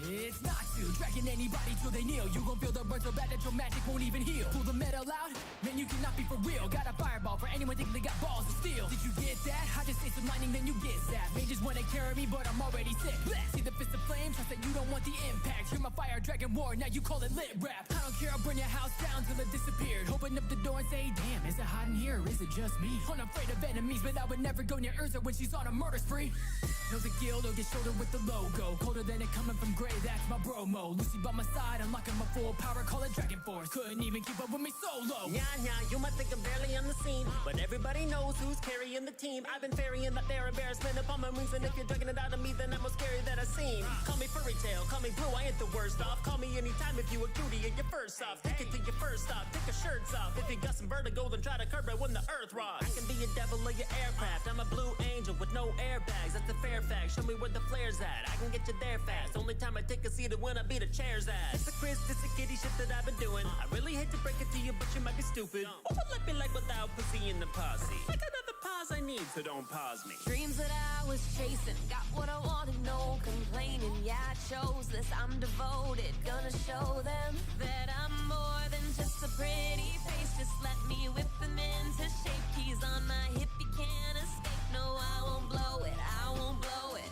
It's not to dragging anybody till they kneel. You gon' feel the burn so bad that your magic won't even heal. Pull the metal out, man, you cannot be for real. Got a fireball for anyone thinking they got balls of steel. Did you get that? I just say some lightning, then you get zapped. Mages wanna carry me, but I'm already sick. See the fist of flame, trust that you don't want the impact. Hear my fire dragon war, now you call it lit rap. I don't care, I'll burn your house down till it disappeared. Open up the door and say, damn, is it hot in here or is it just me? Unafraid of enemies, but I would never go near Urza when she's on a murder spree. Knows a guild or get shoulder with the logo. Colder than it coming from Grey, that's my bromo. Lucy by my side, unlocking my full power, call it Dragon Force. Couldn't even keep up with me solo. Yeah, you might think I'm barely on the scene, but everybody knows who's carrying the team. I've been ferrying that their embarrassment upon my wings, and if you're dragging it out of me, then I'm more scary that I seem. Call me furry tail, call me blue, I ain't the worst off. Call me anytime if you a cutie and you're first off. Take it to your first stop, take your shirts off. If you got some vertigo, then try to curb it when the earth rocks. I can be a devil of your aircraft, I'm a blue angel with no airbags. That's the fair fact, show me where the flare's at. I can get you there fast, only time I take a seat is when I beat a chair's ass. It's a Chris, it's a kitty shit that I've been doing. I really hate to break it to you, but you might be stupid. Who would let me like without pussy in the posse? Like another pause I need, so don't pause me. Dreams that I was chasing, got what I wanted, no complaining. Yeah, I chose this, I'm devoted. Gonna show them that I'm more than just a pretty face. Just let me whip them into shape. Keys on my hip, you can't escape. No, I won't blow it, I won't blow it.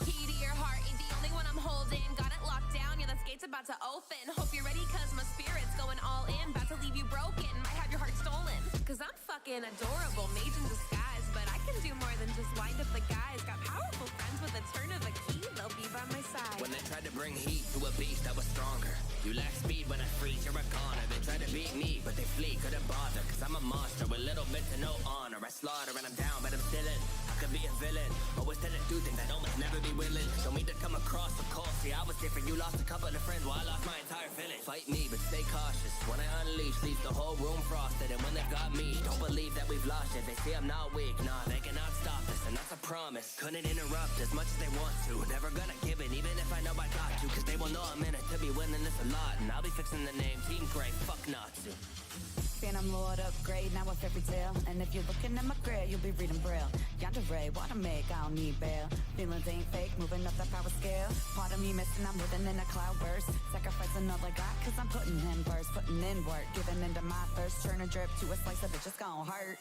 Key to your heart ain't the only one I'm holding. Got it locked down, yeah, this gate's about to open. Hope you're ready, cause my spirit's going all in. About to leave you broken, might have your heart stolen. Cause I'm fucking adorable, mage in disguise. But I can do more than just wind up the guys. Got powerful friends with a turn of a key, they'll be by my side. When they tried to bring heat to a beast that was stronger, you lack speed when I freeze, you're a goner. They tried to beat me, but they flee, couldn't bother. Cause I'm a monster with little bit to no honor. I slaughter and I'm down, but I'm still in. I could be a villain, always tend to do things I almost never be willing. Don't mean to come across so cold, see I was different. You lost a couple of friends while I lost my entire village. Fight me, but stay cautious. When I unleash, leaves the whole room frosted. And when they've got me, don't believe that we've lost it. They say I'm not weak, nah, they cannot stop us, and that's a promise. Couldn't interrupt as much as they want to. Never gonna give it, even if I know I got to. Cause they will know I'm in it to be winning this a lot. And I'll be fixing the name Team Grey, fuck not to. Phantom Lord upgrade, now a fairy tale. And if you're looking at my grave, you'll be reading braille. Yandere, what I make, I don't need bail. Feelings ain't fake, moving up the power scale. Part of me missing, I'm living in a cloud burst. Sacrificing all I got, cause I'm putting in verse. Putting in work, giving into my thirst. Turn a drip to a slice of it, just gon' hurt.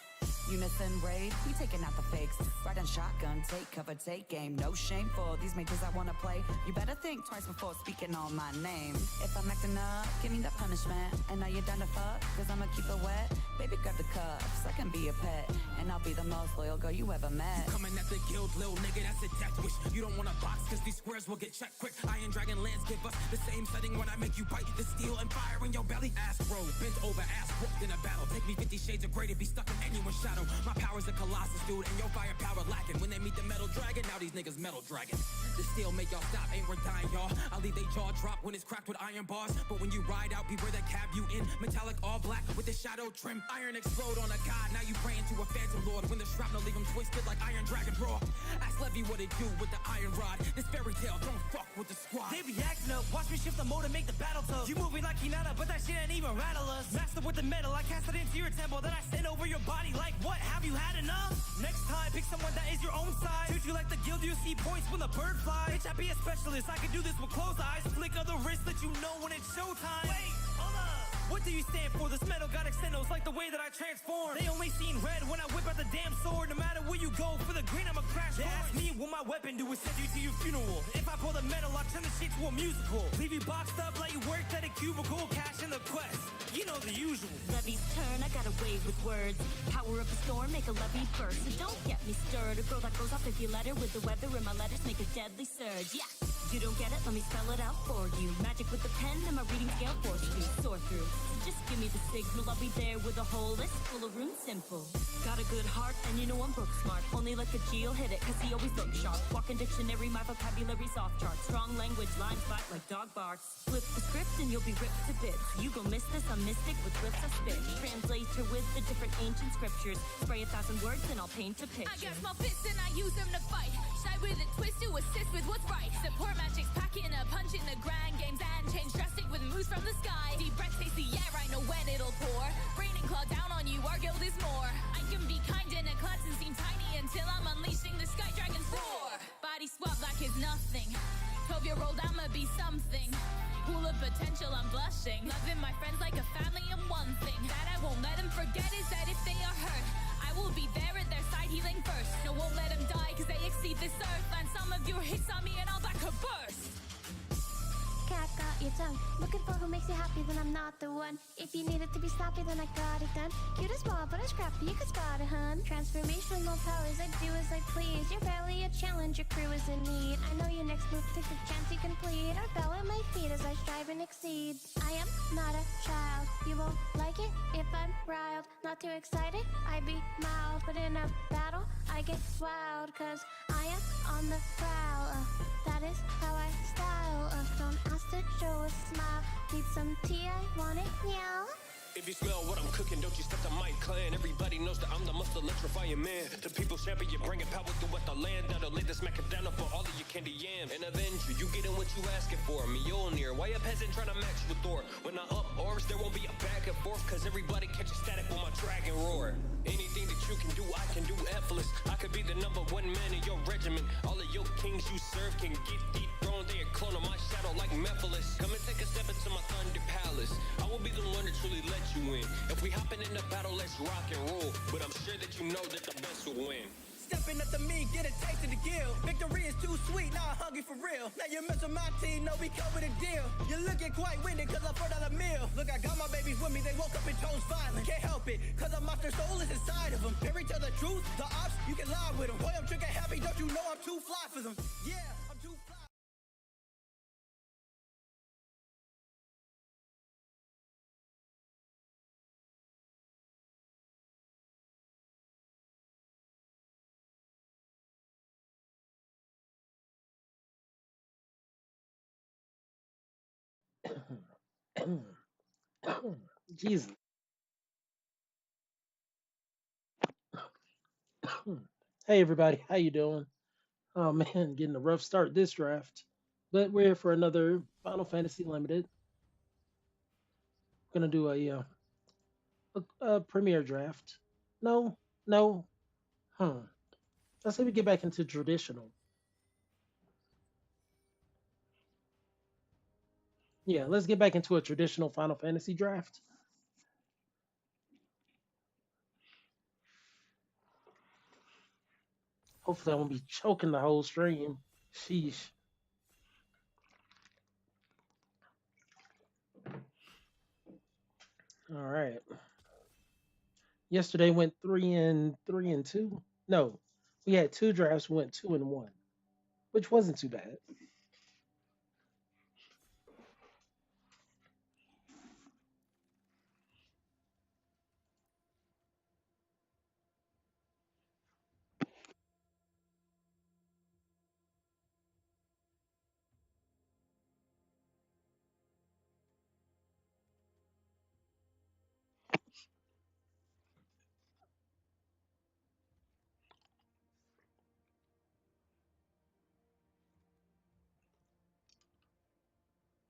Unison raid, we taking out the fakes. Riding shotgun, take cover, take game. No shame for these mages I wanna play. You better think twice before speaking on my name. If I'm acting up, give me the punishment. And now you're done to fuck, cause I'ma keep it wet. Baby, grab the cups, I can be a pet. And I'll be the most loyal girl you ever met. You coming at the guild, little nigga, that's a death wish. You don't want a box, cause these squares will get checked quick. Iron Dragon lands give us the same setting when I make you bite the steel and fire in your belly. Ass bro, bent over, ass whooped in a battle. Take me 50 shades of grey to be stuck in anyone's shadow. My power's a colossus, dude, and your firepower lacking. When they meet the metal dragon, now these niggas metal dragon. The steel make y'all stop, ain't worth dying, y'all. I'll leave they jaw drop when it's cracked with iron bars. But when you ride out, beware they cab you in. Metallic all black with the shadow trim. Iron explode on a god, now you praying to a phantom lord. When the shrapnel leave them twisted like Iron Dragon roar. Ask Levy what it do with the iron rod. This fairy tale, don't fuck with the squad. They be acting up, watch me shift the mode and make the battle tough. You moving like Hinata, but that shit ain't even rattle us. Master with the metal, I cast it into your temple. Then I stand over your body like, what, have you had enough? Next time, pick someone that is your own size. Treat you like the guild, you see points when the bird flies. Bitch, I be a specialist, I can do this with closed eyes. Flick of the wrist, let you know when it's showtime. Wait, hold up. What do you stand for? This metal got extendos like the way that I transform. They only seen red when I whip out the damn sword. No matter where you go, for the green I'ma crash. They ask me what my weapon do is send you to your funeral. If I pull the metal, I'll turn the shit to a musical. Leave you boxed up like you worked at a cubicle. Cash in the quest, you know the usual. Levy's turn, I got a way with words. Power up a storm, make a levy burst. So don't get me stirred. A girl that goes off if you let her. With the weather in my letters, make a deadly surge. Yeah, you don't get it, let me spell it out for you. Magic with the pen and my reading scale force you soar through. So just give me the signal, I'll be there with a whole list full of runes simple. Got a good heart and you know I'm book smart. Only like a G'll hit it cause he always looks sharp. Walking dictionary, my vocabulary's off chart. Strong language, lines bite like dog barks. Flip the script and you'll be ripped to bits. You gon' miss this, I'm mystic with riffs I spit. Translator with the different ancient scriptures. Spray 1,000 words and I'll paint a picture. I got small fists and I use them to fight. Shy with a twist to assist with what's right. Support magic's packing a punch in the grand games and change drastic with moves from the sky. Deep breath, taste the air, I know when it'll pour. Rain and claw down on you, our guild is more. I can be kind in a class and seem tiny until I'm unleashing the sky dragon's roar. Body swap like it's nothing. 12-year-old, I'ma be something. Pool of potential, I'm blushing. Loving my friends like a family, and one thing that I won't let them forget is that if they are hurt, I will be there at their side healing first. No, won't let them die cause they exceed this earth. And some of your hits on me and I'll back a burst. Cat got your tongue. Looking for who makes you happy, then I'm not the one. If you need it to be snappy, then I got it done. Cute as small, but I'm scrappy, you could spot it, hun. Transformational powers, I do as I please. You're barely a challenge, your crew is in need. I know your next move takes a chance you complete. I bow at my feet as I strive and exceed. I am not a child, you won't like it if I'm riled. Not too excited, I be mild. But in a battle, I get wild. Cause I am on the prowl. That is how I style. Don't ask to show a smile. Need some tea, I want it, yeah. If you smell what I'm cooking, don't you step to my clan. Everybody knows that I'm the most electrifying man. The people's champion, bringing power throughout the land. That'll lay the smack it down for all of your candy yams. And Avenger, you getting what you asking for. Mjolnir, why a peasant trying to match with Thor? When I up arms, there won't be a back and forth. Cause everybody catches static when my dragon roar. Anything that you can do, I can do effortless. I could be the #1 man in your regiment. All of your kings you serve can get dethroned. They a clone of my shadow like Mephiles. Come and take a step into my thunder palace. I will be the one to truly let you in. If we hopping in the battle, let's rock and roll. But I'm sure that you know that the best will win. Stepping up to me, get a taste of the gill. Victory is too sweet, now I'm hungry for real. Now you mess with my team, no, we come with a deal. You're looking quite winded, cause I'm $4 meal. Look, I got my babies with me, they woke up and chose violent. Can't help it, cause a monster soul is inside of them. Every tell the truth, the ops, you can lie with them. Boy, I'm trigger happy, don't you know I'm too fly for them? Yeah, I'm too fly. Jesus. Hey everybody, how you doing? Oh man, getting a rough start this draft. But we're here for another Final Fantasy Limited. Gonna do a premiere draft. No, no. Let's say we get back into traditional. Yeah, let's get back into a traditional Final Fantasy draft. Hopefully I won't be choking the whole stream. Sheesh. All right. Yesterday went 3-2. No, we had two drafts. Went 2-1, which wasn't too bad.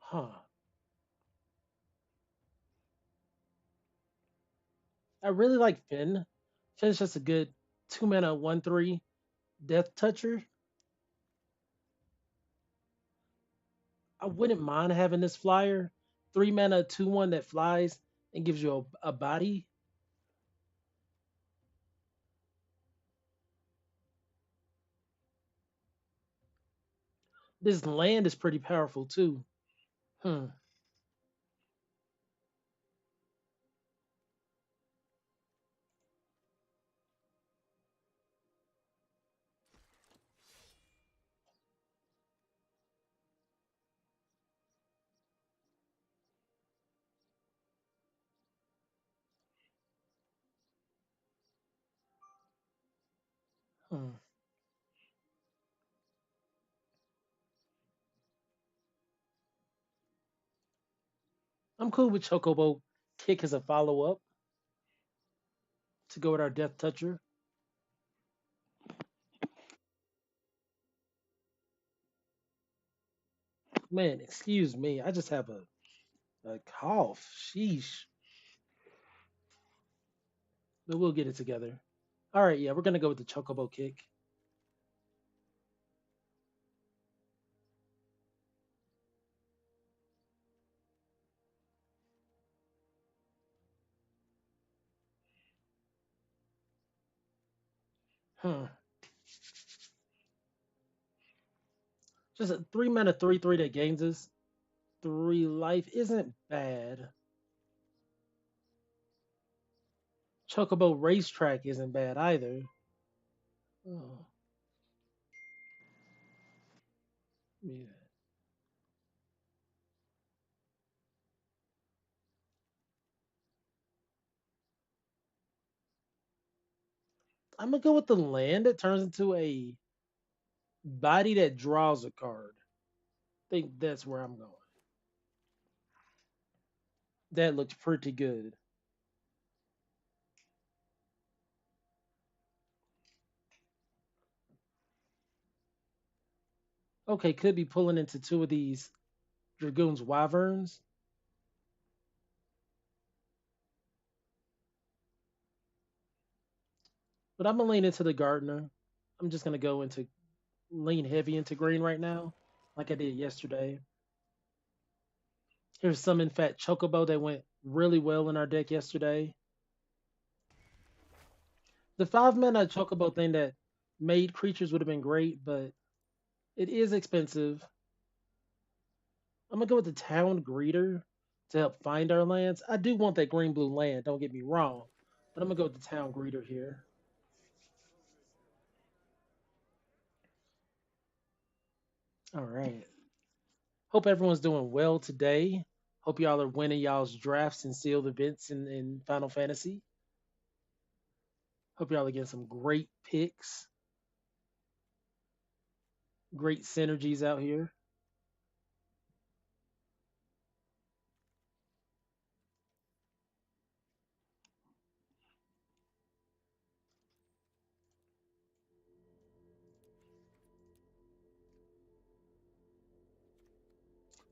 Huh. I really like Finn. Finn's just a good 2 mana 1/3 death toucher. I wouldn't mind having this flyer. 3 mana 2/1 that flies and gives you a body. This land is pretty powerful too. Hmm. Hmm. I'm cool with Chocobo Kick as a follow up to go with our death toucher. Man, excuse me. I just have a cough. Sheesh. But we'll get it together. All right, yeah, we're gonna go with the Chocobo Kick. Hmm. Just a 3 mana 3/3 that gains us 3 life isn't bad. Chocobo Racetrack isn't bad either. Oh, yeah. I'm gonna go with the land that turns into a body that draws a card. Think that's where I'm going. That looks pretty good. Okay, could be pulling into two of these Dragoon's Wyverns. But I'm gonna lean into the Gardener. I'm just gonna go into lean heavy into green right now, like I did yesterday. Here's some in fact Chocobo that went really well in our deck yesterday. The 5 mana Chocobo thing that made creatures would have been great, but it is expensive. I'm gonna go with the Town Greeter to help find our lands. I do want that green blue land, don't get me wrong, but I'm gonna go with the Town Greeter here. All right. Hope everyone's doing well today. Hope y'all are winning y'all's drafts and sealed events in Final Fantasy. Hope y'all are getting some great picks, great synergies out here.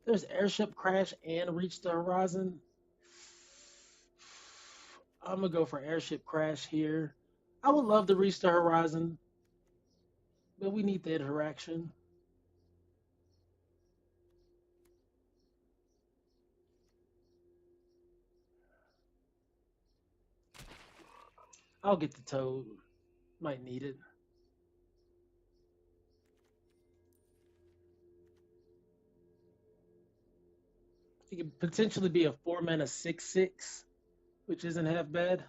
There's Airship Crash and Reach the Horizon. I'm gonna go for Airship Crash here. I would love to reach the horizon, but we need the interaction. I'll get the toad. Might need it. It could potentially be a 4 mana 6/6, which isn't half bad.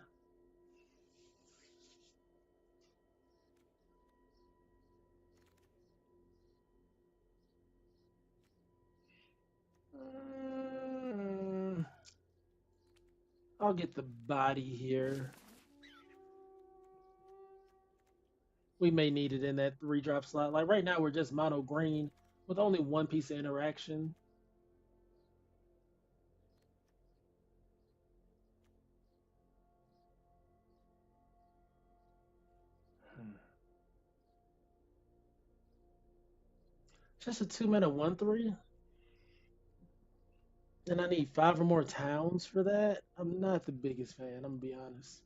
Mm, I'll get the body here. We may need it in that 3 drop slot. Like right now, we're just mono green with only one piece of interaction. Hmm. Just a 2 mana 1/3. And I need 5 or more towns for that. I'm not the biggest fan, I'm gonna be honest.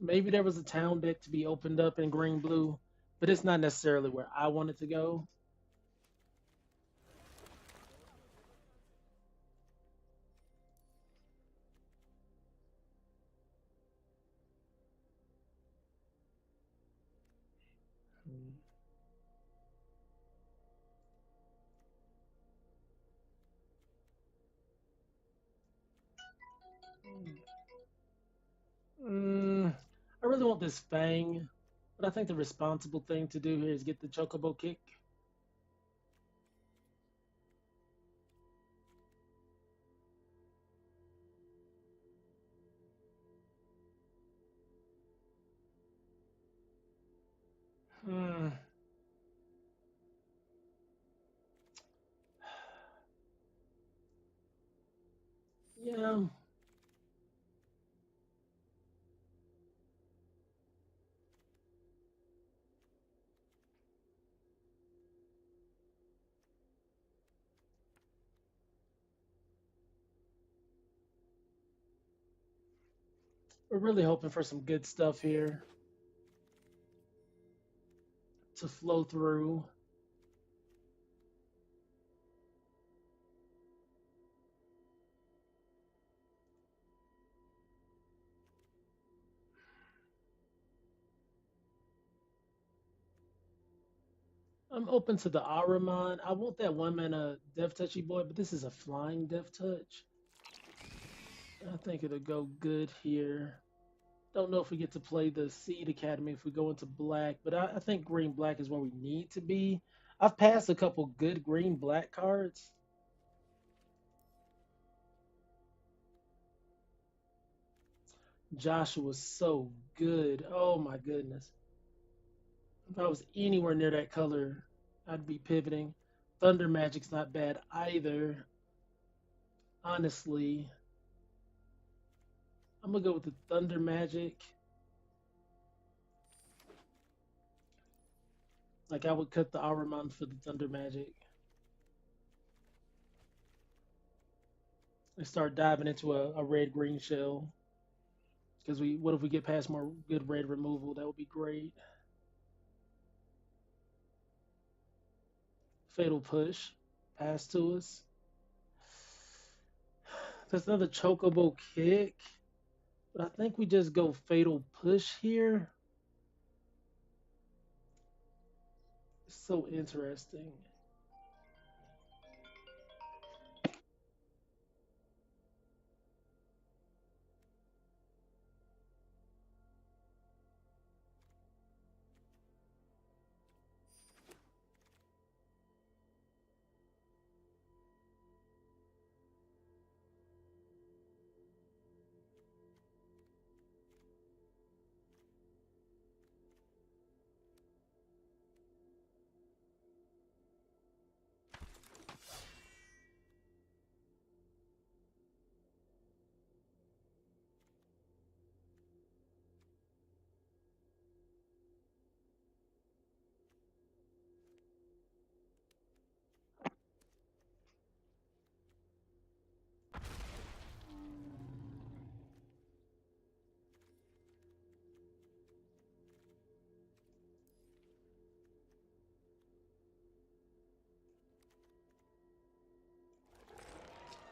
Maybe there was a town deck to be opened up in green blue, but it's not necessarily where I wanted to go. Mm, I really want this Fang, but I think the responsible thing to do here is get the Chocobo kick. Hmm. Yeah, We're really hoping for some good stuff here to flow through. I'm open to the Aramon. I want that one mana Death Touchy boy, but this is a flying Death Touch. I think it'll go good here. Don't know if we get to play the Seed Academy if we go into black, but I think green black is where we need to be. I've passed a couple good green black cards. Joshua's so good. Oh my goodness. If I was anywhere near that color, I'd be pivoting. Thunder Magic's not bad either. Honestly, I'm gonna go with the Thunder Magic. Like I would cut the Aramon for the Thunder Magic. And start diving into a red green shell. Because what if we get past more good red removal? That would be great. Fatal Push. Pass to us. There's another Chocobo Kick. But I think we just go Fatal Push here. It's so interesting.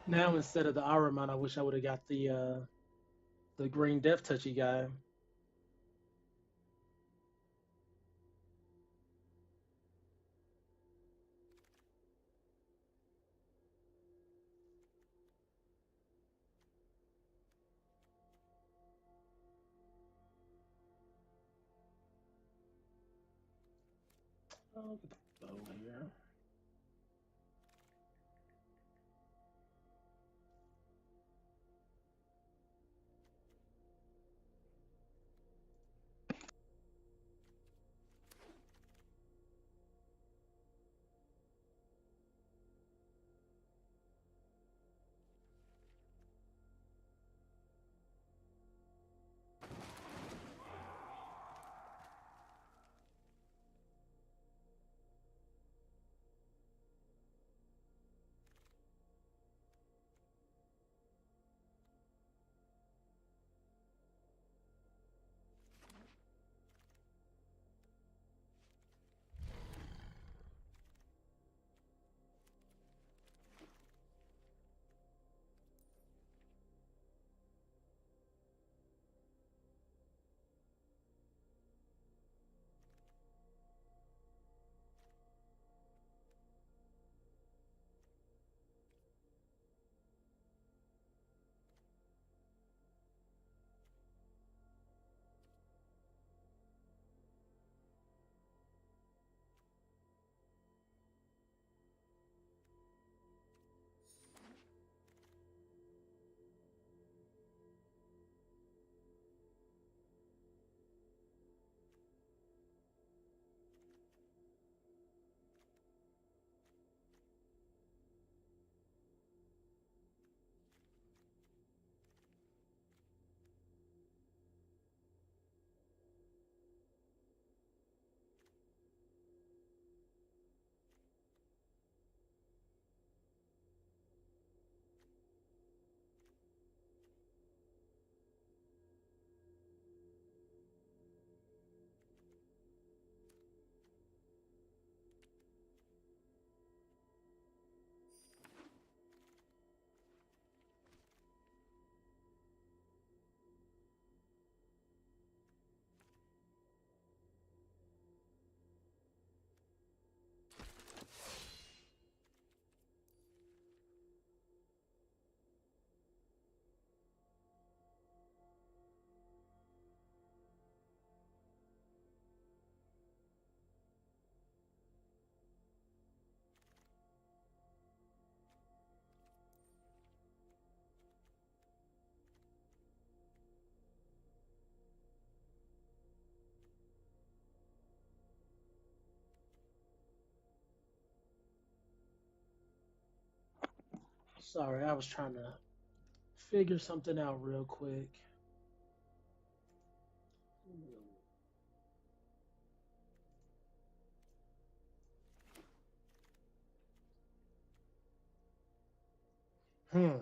Now instead of the Aramon, I wish I would have got the green Death Touchy guy. Oh, get the bow here. Sorry, I was trying to figure something out real quick. Hmm.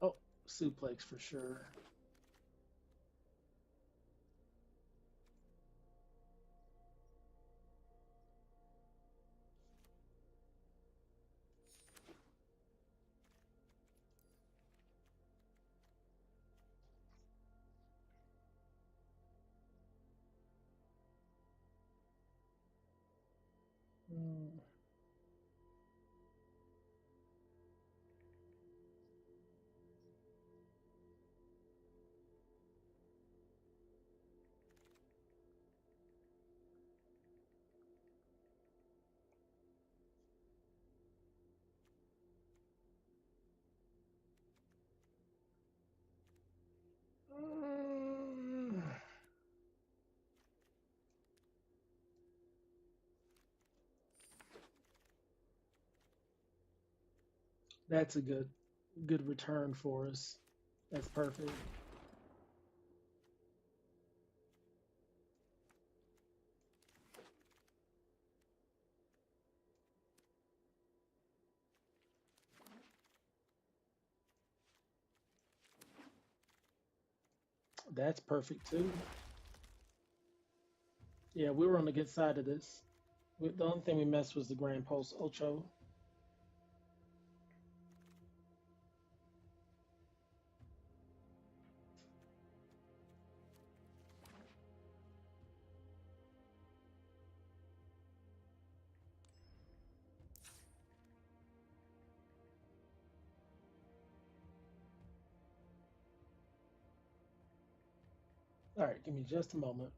Oh, suplex for sure. Hmm. Mm. That's a good return for us. That's perfect. That's perfect too. Yeah, we were on the good side of this. The only thing we missed was the Grand Post Ocho. All right, give me just a moment.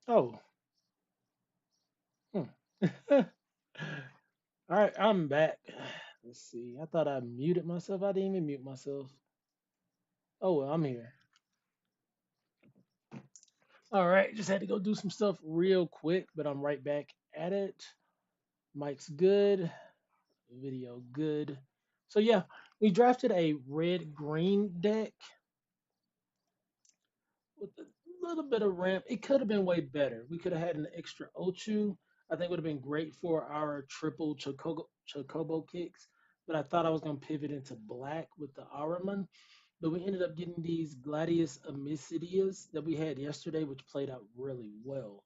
Oh. Hmm. All right, I'm back. Let's see. I thought I muted myself. I didn't even mute myself. Oh well, I'm here. All right, just had to go do some stuff real quick, but I'm right back at it. Mic's good, video good. So yeah, we drafted a red green deck with a little bit of ramp. It could have been way better. We could have had an extra Ochu. I think would have been great for our triple Chocobo kicks. But I thought I was gonna pivot into black with the Araman. But we ended up getting these Gladius Amicidias that we had yesterday, which played out really well.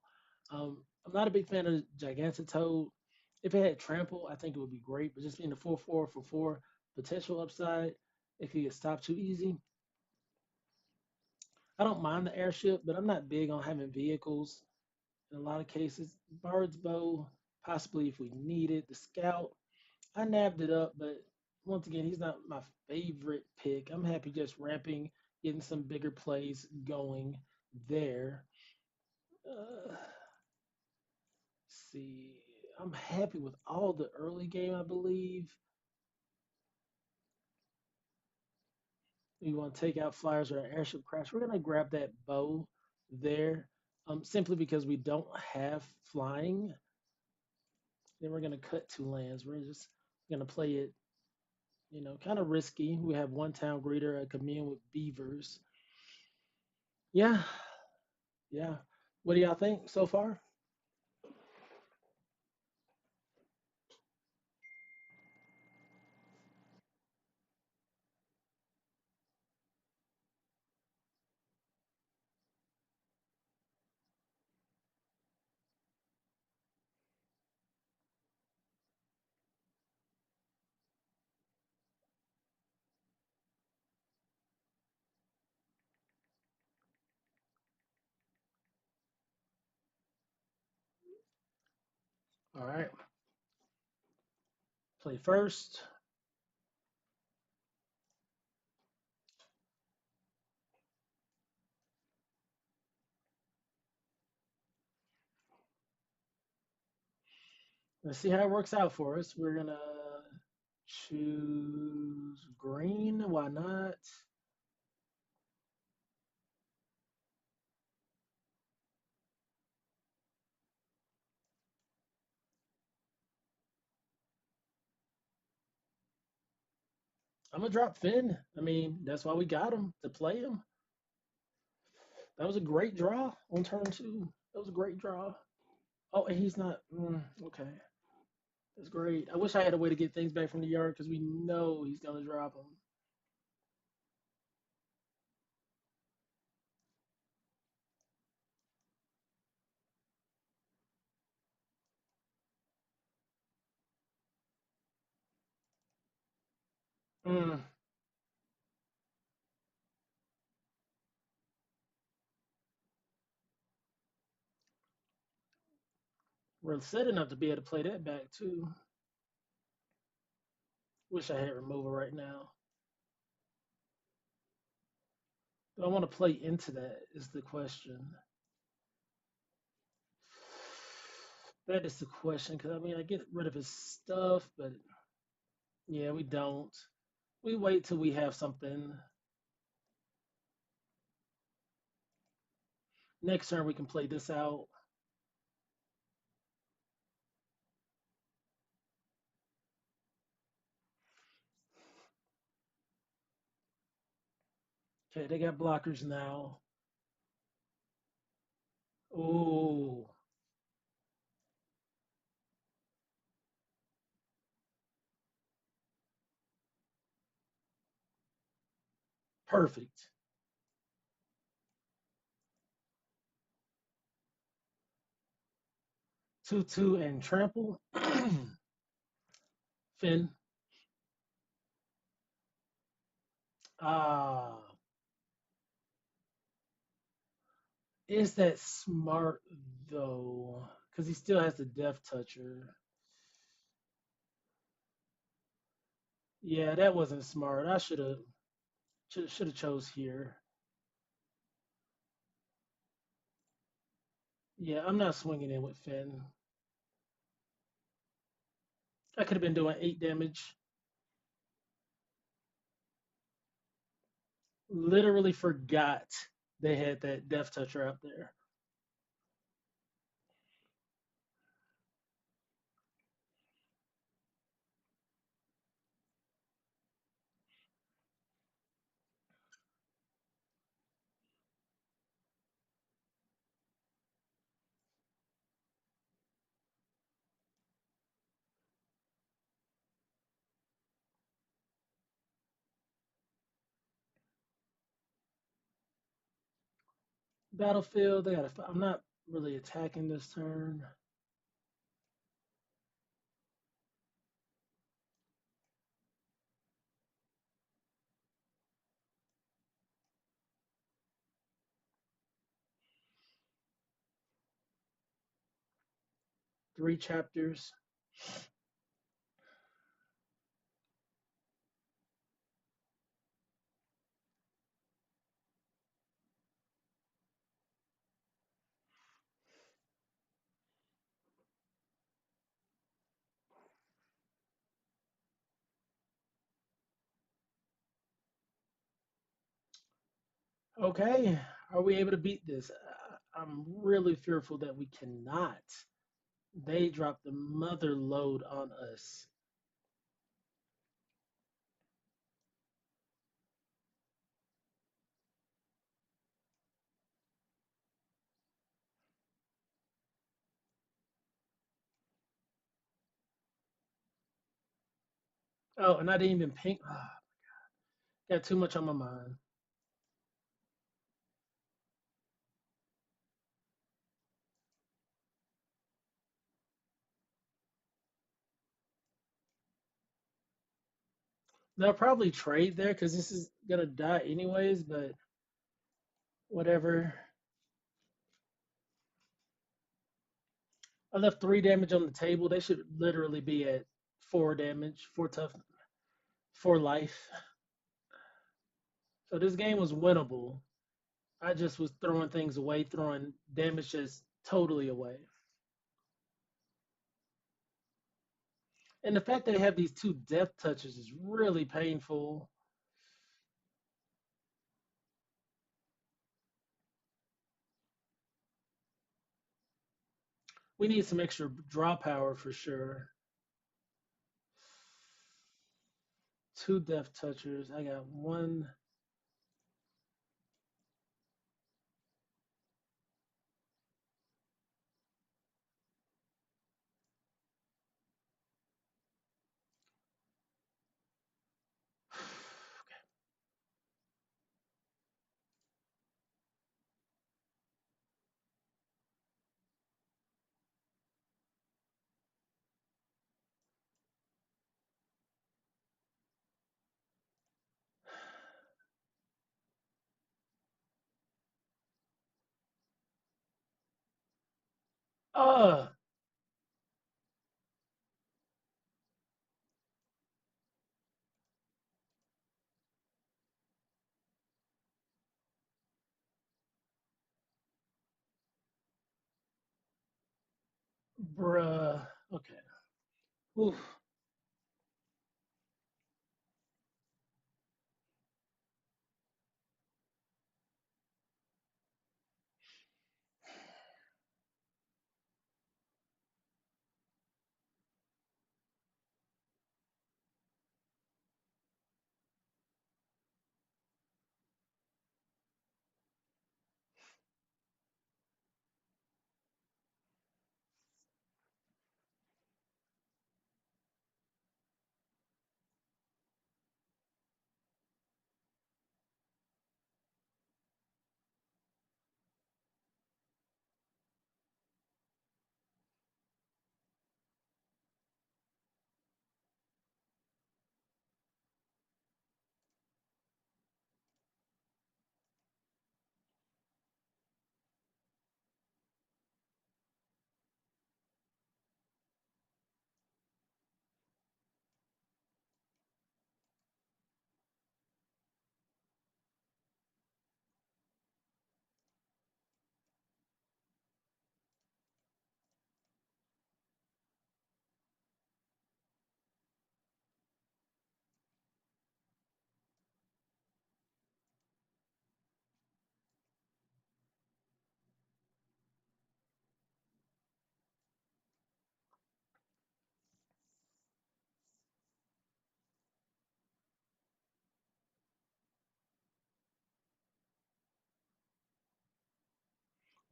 I'm not a big fan of Gigantitoad. If it had Trample, I think it would be great. But just being a 4/4 for 4 potential upside, it could get stopped too easy. I don't mind the airship, but I'm not big on having vehicles in a lot of cases. Bird's Bow, possibly if we need it. The Scout, I nabbed it up, but once again, he's not my favorite pick. I'm happy just ramping, getting some bigger plays going there. Let's see. I'm happy with all the early game, I believe. We want to take out flyers or an airship crash. We're going to grab that bow there simply because we don't have flying. Then we're going to cut 2 lands. We're just going to play it, kind of risky. We have 1 town greeter, a commune with beavers. Yeah, yeah. What do y'all think so far? All right. Play first. Let's see how it works out for us. We're going to choose green. Why not? I'm going to drop Finn. I mean, that's why we got him, to play him. That was a great draw on turn 2. That was a great draw. Oh, and he's not. Okay. That's great. I wish I had a way to get things back from the yard because we know he's going to drop them. Mm, we're set enough to be able to play that back, too. Wish I had removal right now. Do I want to play into that is the question. That is the question because I mean I get rid of his stuff, but yeah, we don't. We wait till we have something. Next turn we can play this out. Okay, they got blockers now. Oh, perfect. 2/2 and trample. Finn. Ah, Is that smart though? Because he still has the Death Toucher. Yeah, that wasn't smart. I should have chose here. Yeah, I'm not swinging in with Finn. I could have been doing 8 damage. Literally forgot they had that Death Toucher out there. Battlefield, they got. I'm not really attacking this turn. Three chapters. Okay, are we able to beat this? I'm really fearful that we cannot. They dropped the mother load on us. Oh, and I didn't even pink. Got too much on my mind. They'll probably trade there because this is gonna die anyways. But whatever. I left 3 damage on the table. They should literally be at 4 damage, 4 tough, 4 life. So this game was winnable. I just was throwing things away, throwing damage just totally away. And the fact that they have these 2 death touches is really painful. We need some extra draw power for sure. 2 death touchers. I got one. Uh, bruh. Okay. Oof.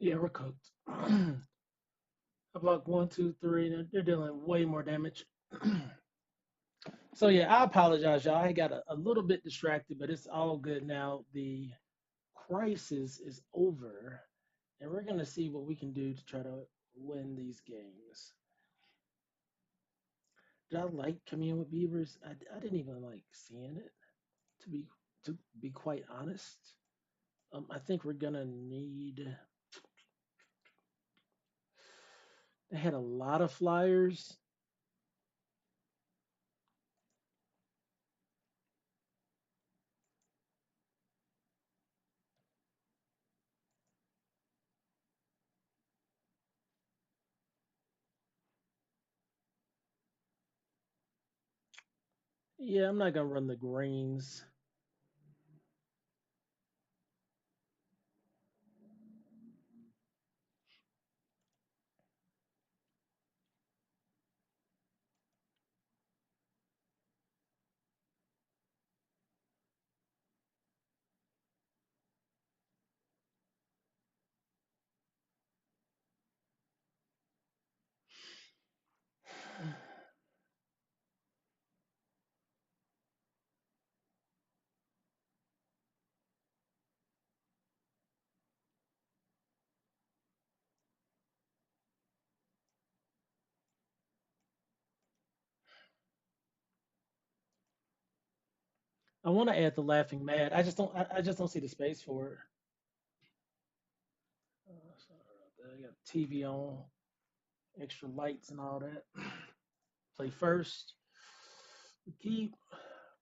Yeah, we're cooked. I block one, two, three. They're dealing way more damage. So yeah, I apologize, y'all. I got a little bit distracted, but it's all good now. The crisis is over, and we're gonna see what we can do to try to win these games. Did I like coming in with beavers? I didn't even like seeing it. To be to be quite honest, I think we're gonna need. They had a lot of flyers. Yeah, I'm not gonna run the greens. I want to add the laughing mad. I just don't see the space for it. Sorry about that. I got TV on, extra lights and all that. Play first. We keep.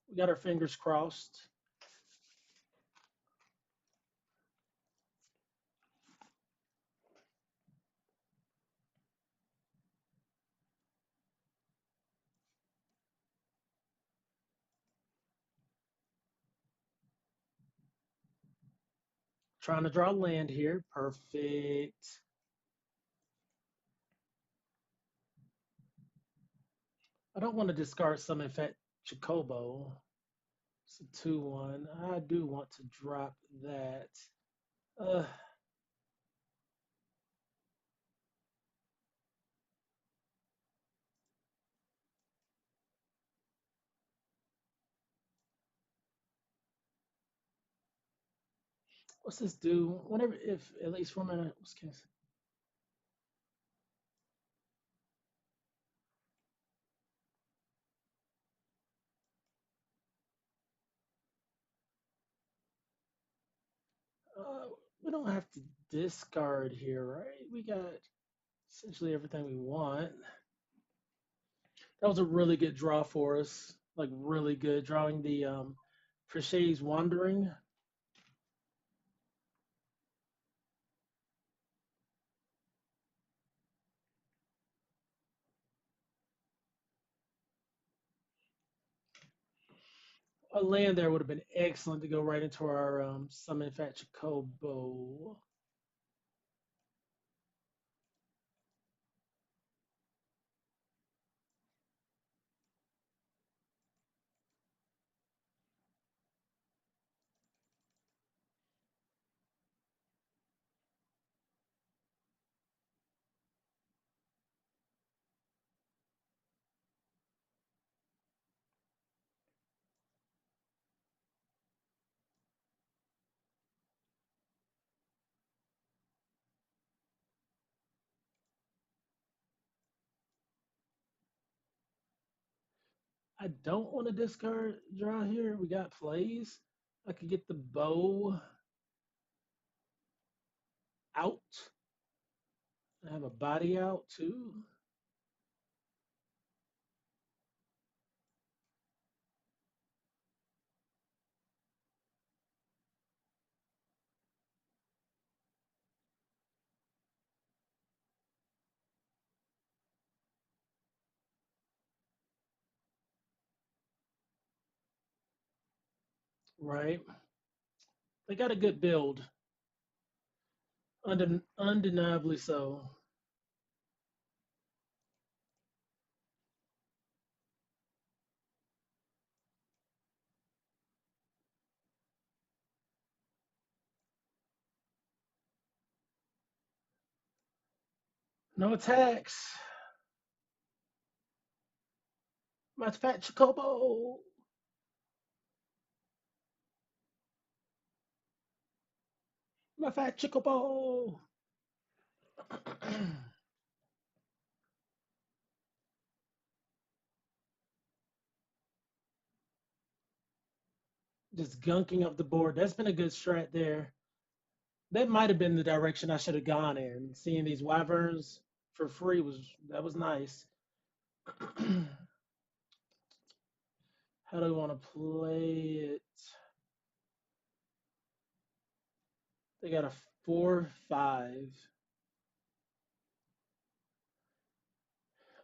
We got our fingers crossed. Trying to draw land here. Perfect. I don't want to discard some Fat Chocobo. It's a 2-1. I do want to drop that. Uh, what's this do? Whenever, if at least 4 mana, what's case? Uh, we don't have to discard here, right? We got essentially everything we want. That was a really good draw for us. Like really good drawing the Trichet's Wandering. A land there would have been excellent to go right into our Summon Fat Chocobo. I don't want to discard draw here. We got plays. I could get the bow out. I have a body out too. Right. They got a good build. Undeniably so. No attacks. My fat Chocobo. My fat Chocobo. Just gunking up the board. That's been a good strat there. That might have been the direction I should have gone in. Seeing these wyverns for free was nice. How do I want to play it? They got a 4/5.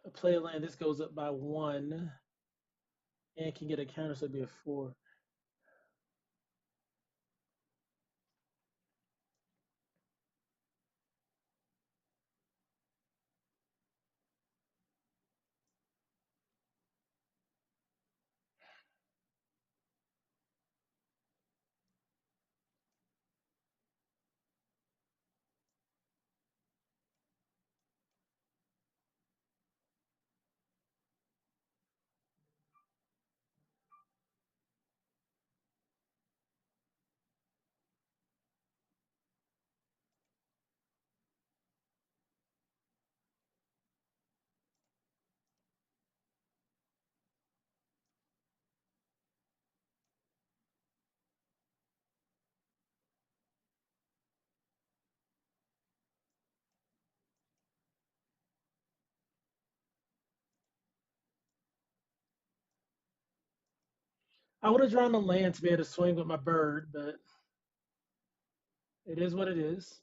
A play a land. This goes up by 1 and can get a counter, so it'd be a 4. I would have drawn the land to be able to swing with my bird, but it is what it is.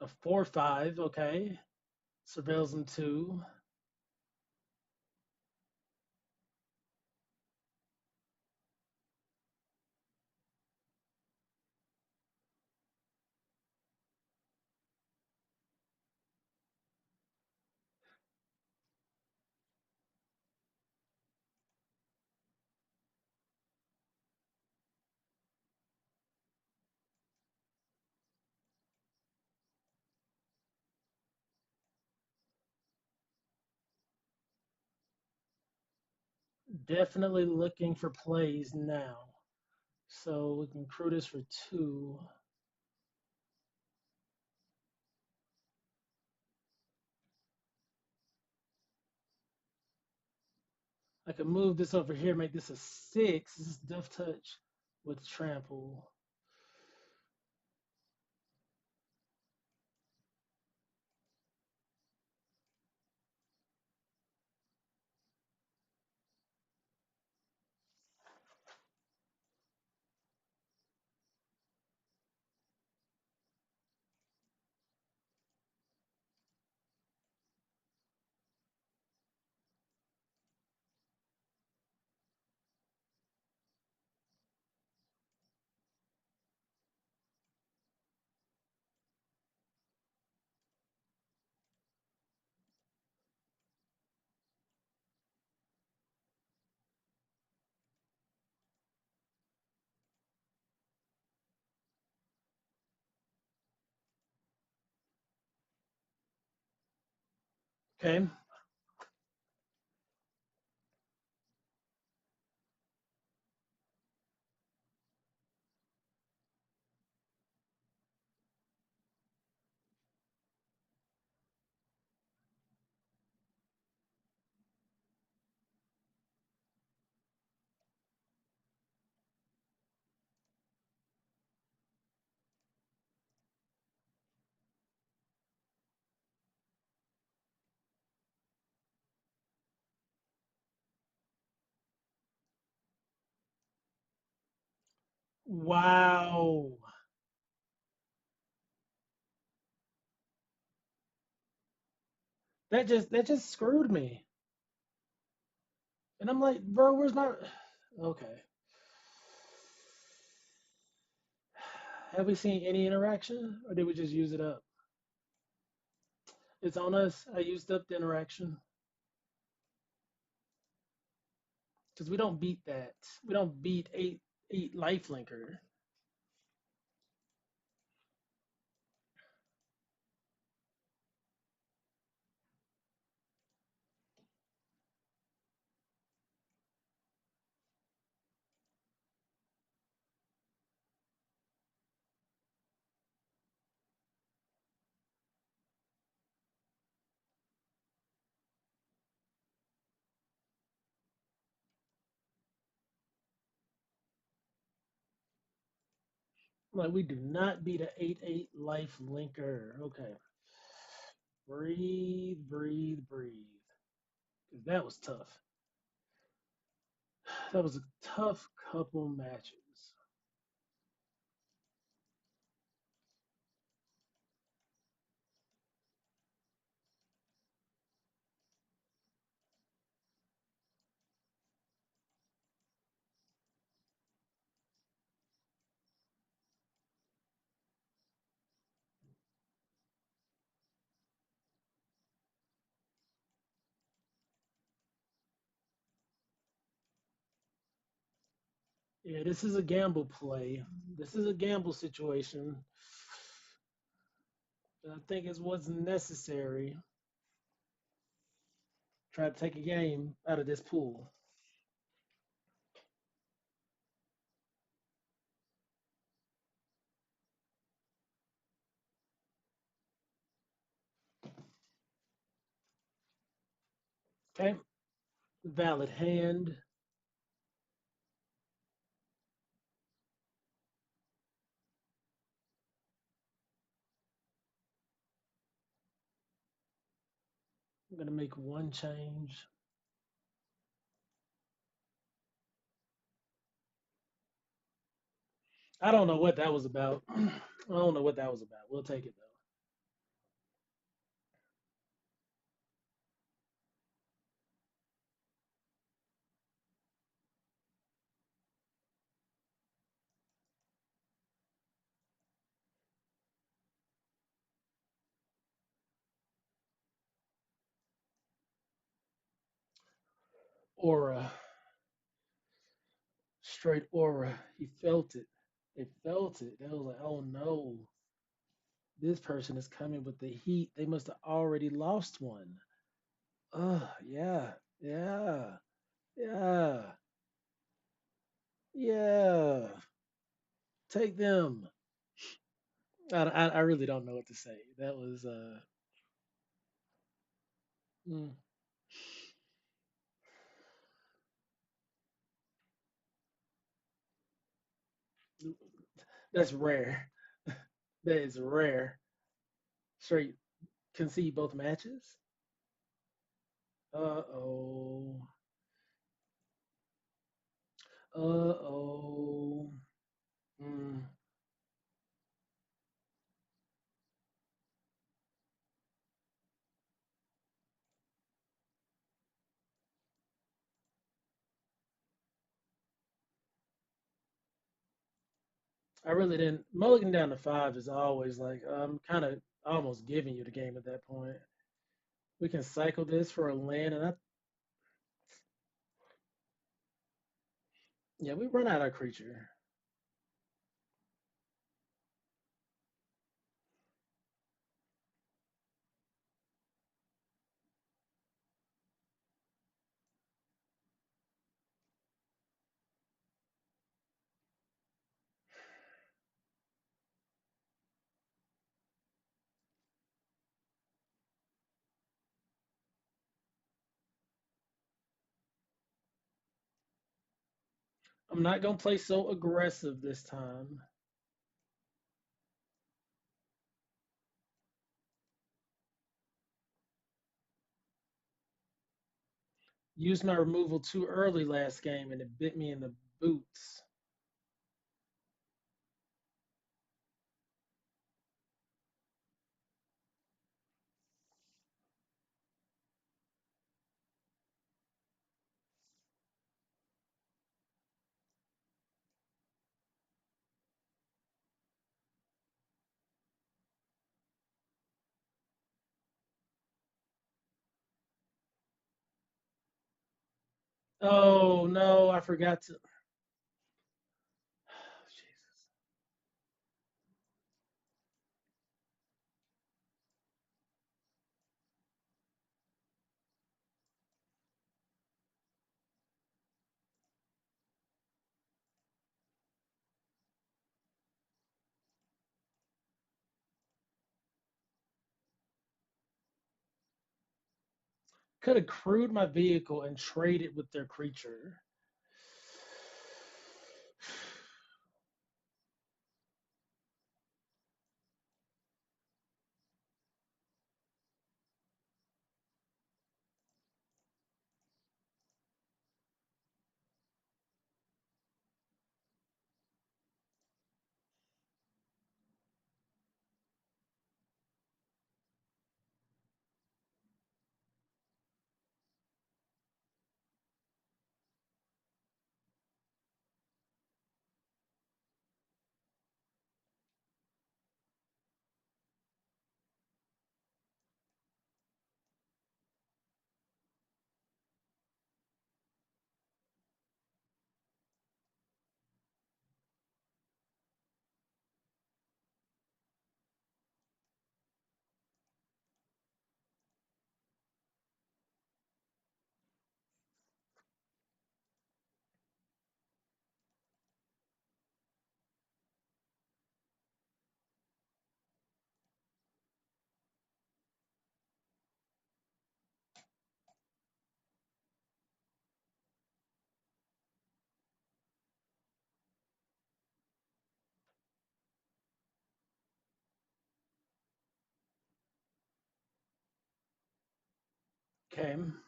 A 4/5, okay. Surveils in 2. Definitely looking for plays now. So we can crew this for 2. I can move this over here, make this a 6. This is Death Touch with Trample. Okay. Wow. That just screwed me. And I'm like, bro, where's my okay. Have we seen any interaction or did we just use it up? It's on us. I used up the interaction. Because we don't beat that. We don't beat eight lifelinker. Like we do not beat an 8/8 life linker. Okay. Breathe, breathe, breathe. Because that was tough. That was a tough couple matches. Yeah, this is a gamble play. This is a gamble situation. I think it's what's necessary. Try to take a game out of this pool. Okay. Valid hand. I'm gonna make one change. I don't know what that was about. I don't know what that was about. We'll take it though. Aura. Straight aura. He felt it. They felt it. They was like, oh no, this person is coming with the heat. They must have already lost one. Yeah, yeah, yeah, yeah. Take them. I really don't know what to say. That was mm, that's rare. That is rare. Straight concede both matches. Uh-oh. Uh-oh. Mm. I really didn't. Mulligan down to five is always like I'm kind of almost giving you the game at that point. We can cycle this for a land, and yeah, we run out our creature. I'm not gonna play so aggressive this time. Used my removal too early last game, and it bit me in the boots. Oh no, I forgot to. Jesus. Could have crewed my vehicle and traded with their creature. Okay. Okay.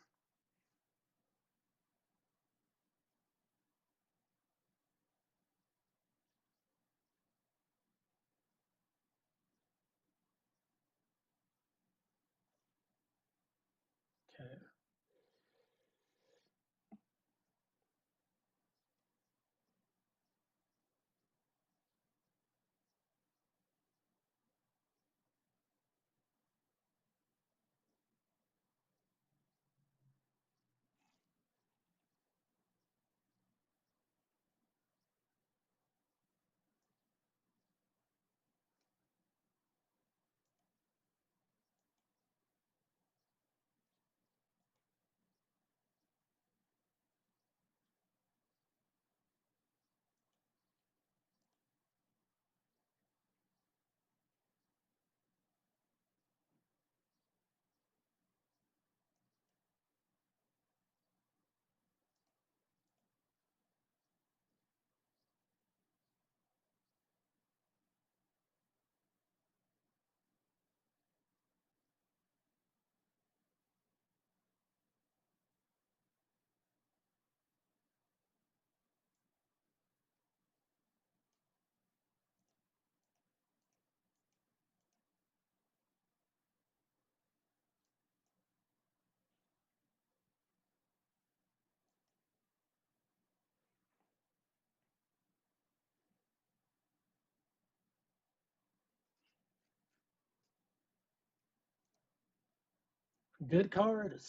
Good card.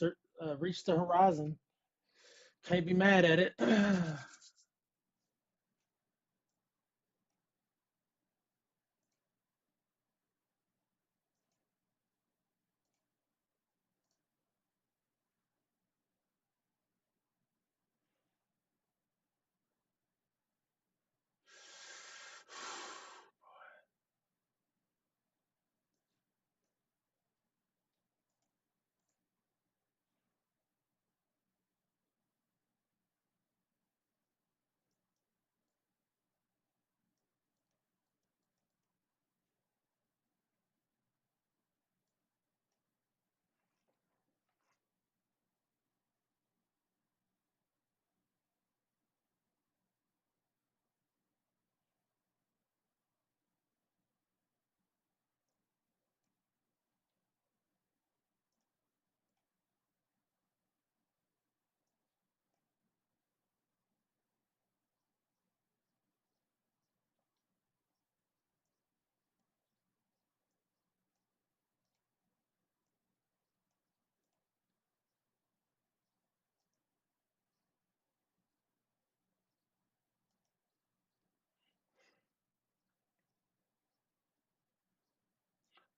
Reach the horizon. Can't be mad at it.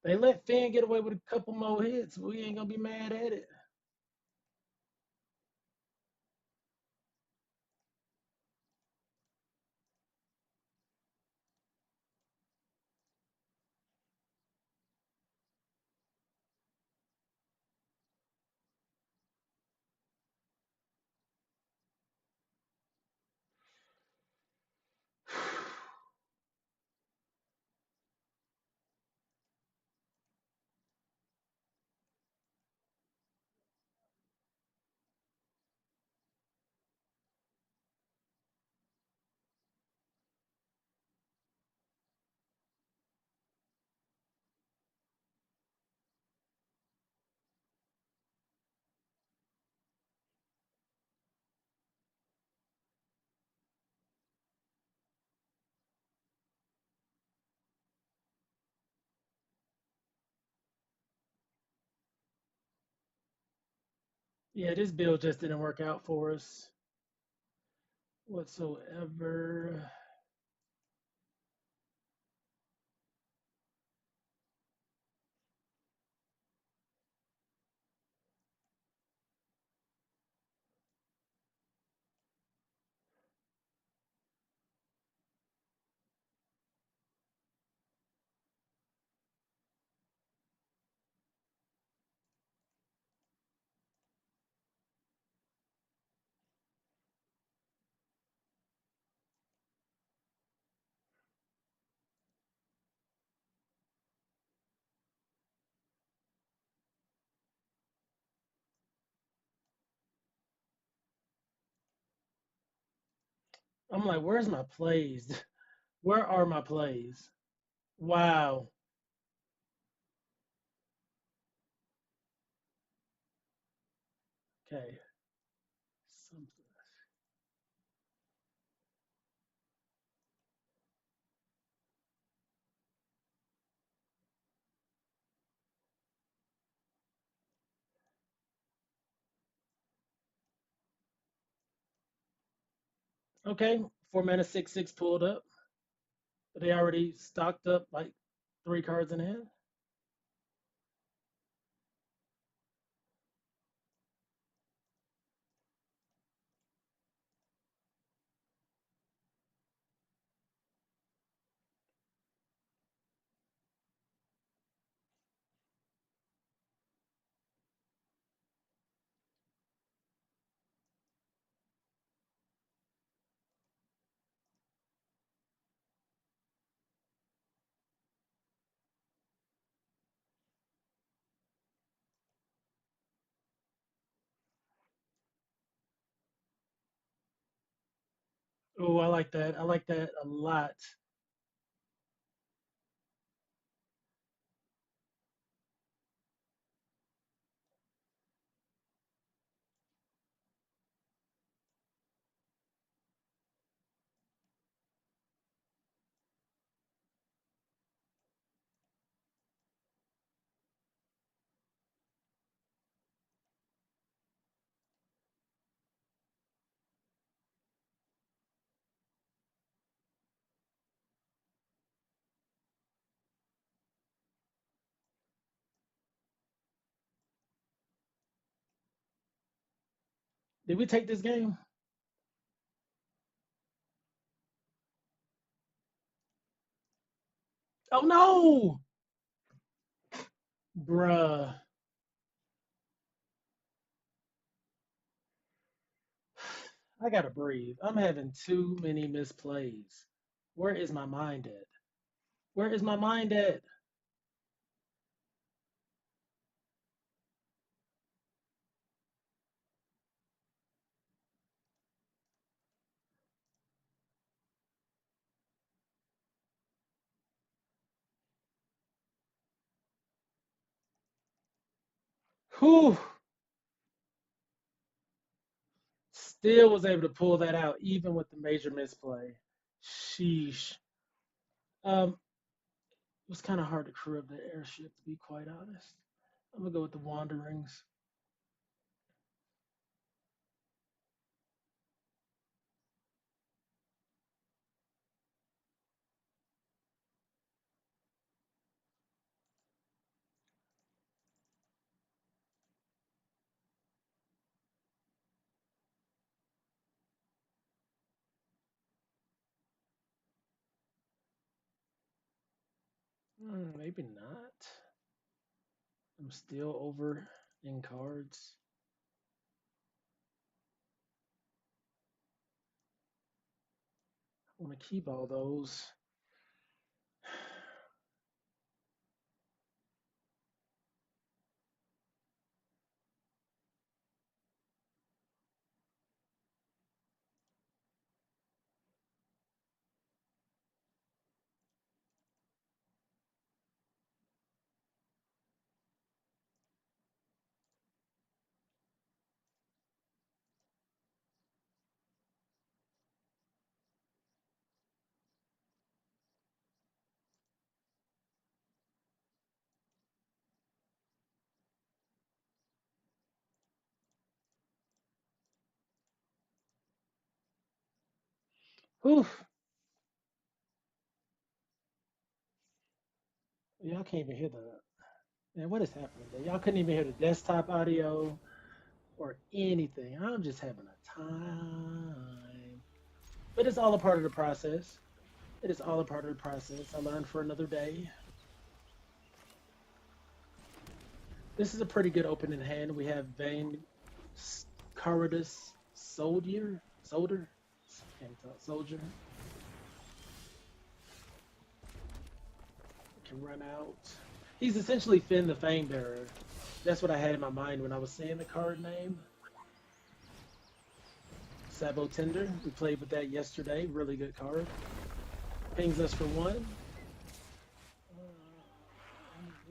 They let Finn get away with a couple more hits. We ain't gonna be mad at it. Yeah, this build just didn't work out for us whatsoever. I'm like, where's my plays? Where are my plays? Wow. Okay. Something. Okay. 4 mana 6/6 pulled up. But they already stocked up like 3 cards in hand. Oh, I like that. I like that a lot. Did we take this game? Oh no, bruh. I gotta breathe. I'm having too many misplays. Where is my mind at? Where is my mind at? Whew. Still was able to pull that out even with the major misplay. Sheesh. Um, it was kind of hard to crew up the airship, to be quite honest. I'm gonna go with the Wanderings. Maybe not. I'm still over in cards. I want to keep all those. Whew. Y'all can't even hear the. Man, what is happening there? Y'all couldn't even hear the desktop audio or anything. I'm just having a time. But it's all a part of the process. It is all a part of the process. I learned for another day. This is a pretty good opening hand. We have Vane Cardus Soldier. Can't talk. Soldier. Can run out. He's essentially Finn the Famebearer. That's what I had in my mind when I was saying the card name. Sabo Tender. We played with that yesterday. Really good card. Pings us for 1.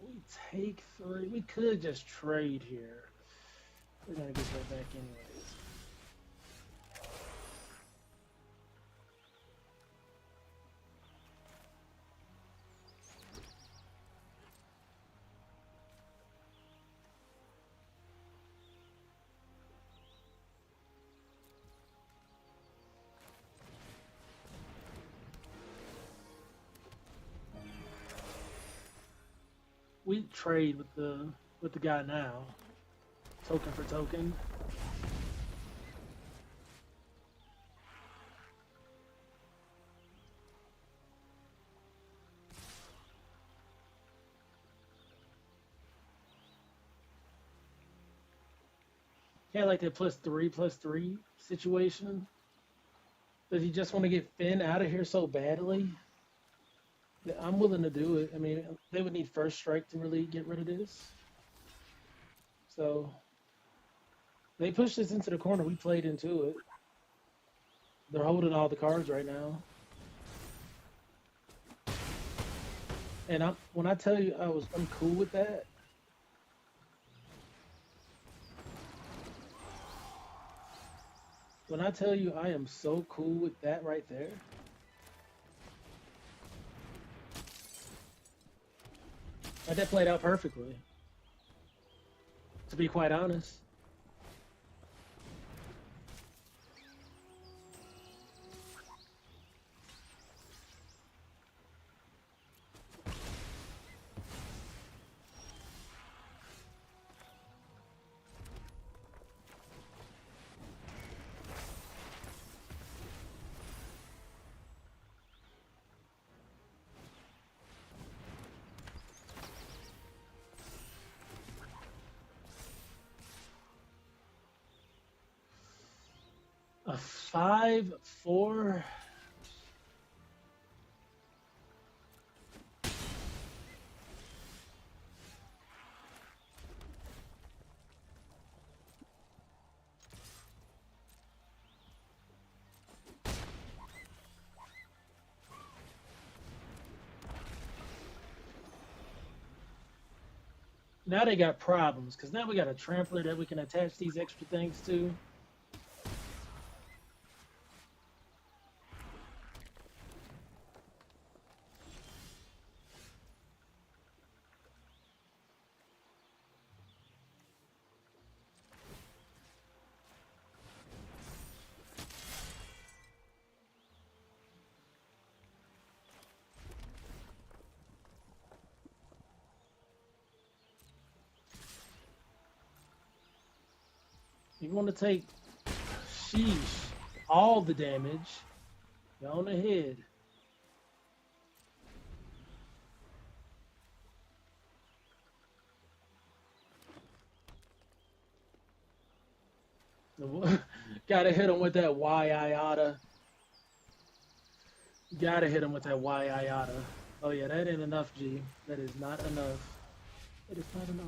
We take 3. We could just trade here. We're gonna get that back anyways. We trade with the guy now. Token for token. Kind of like that +3/+3 situation. Does he just want to get Finn out of here so badly? I'm willing to do it. I mean, they would need first strike to really get rid of this. So they pushed us into the corner. We played into it. They're holding all the cards right now. And when I tell you I'm cool with that. When I tell you I am so cool with that right there. That played out perfectly. To be quite honest. A 5/4. Now they got problems because now we got a trampler that we can attach these extra things to. You want to take, sheesh, all the damage. You're on the head. Gotta hit him with that why I oughta. Gotta hit him with that why I oughta. Oh yeah, that ain't enough, G. That is not enough. It is not enough.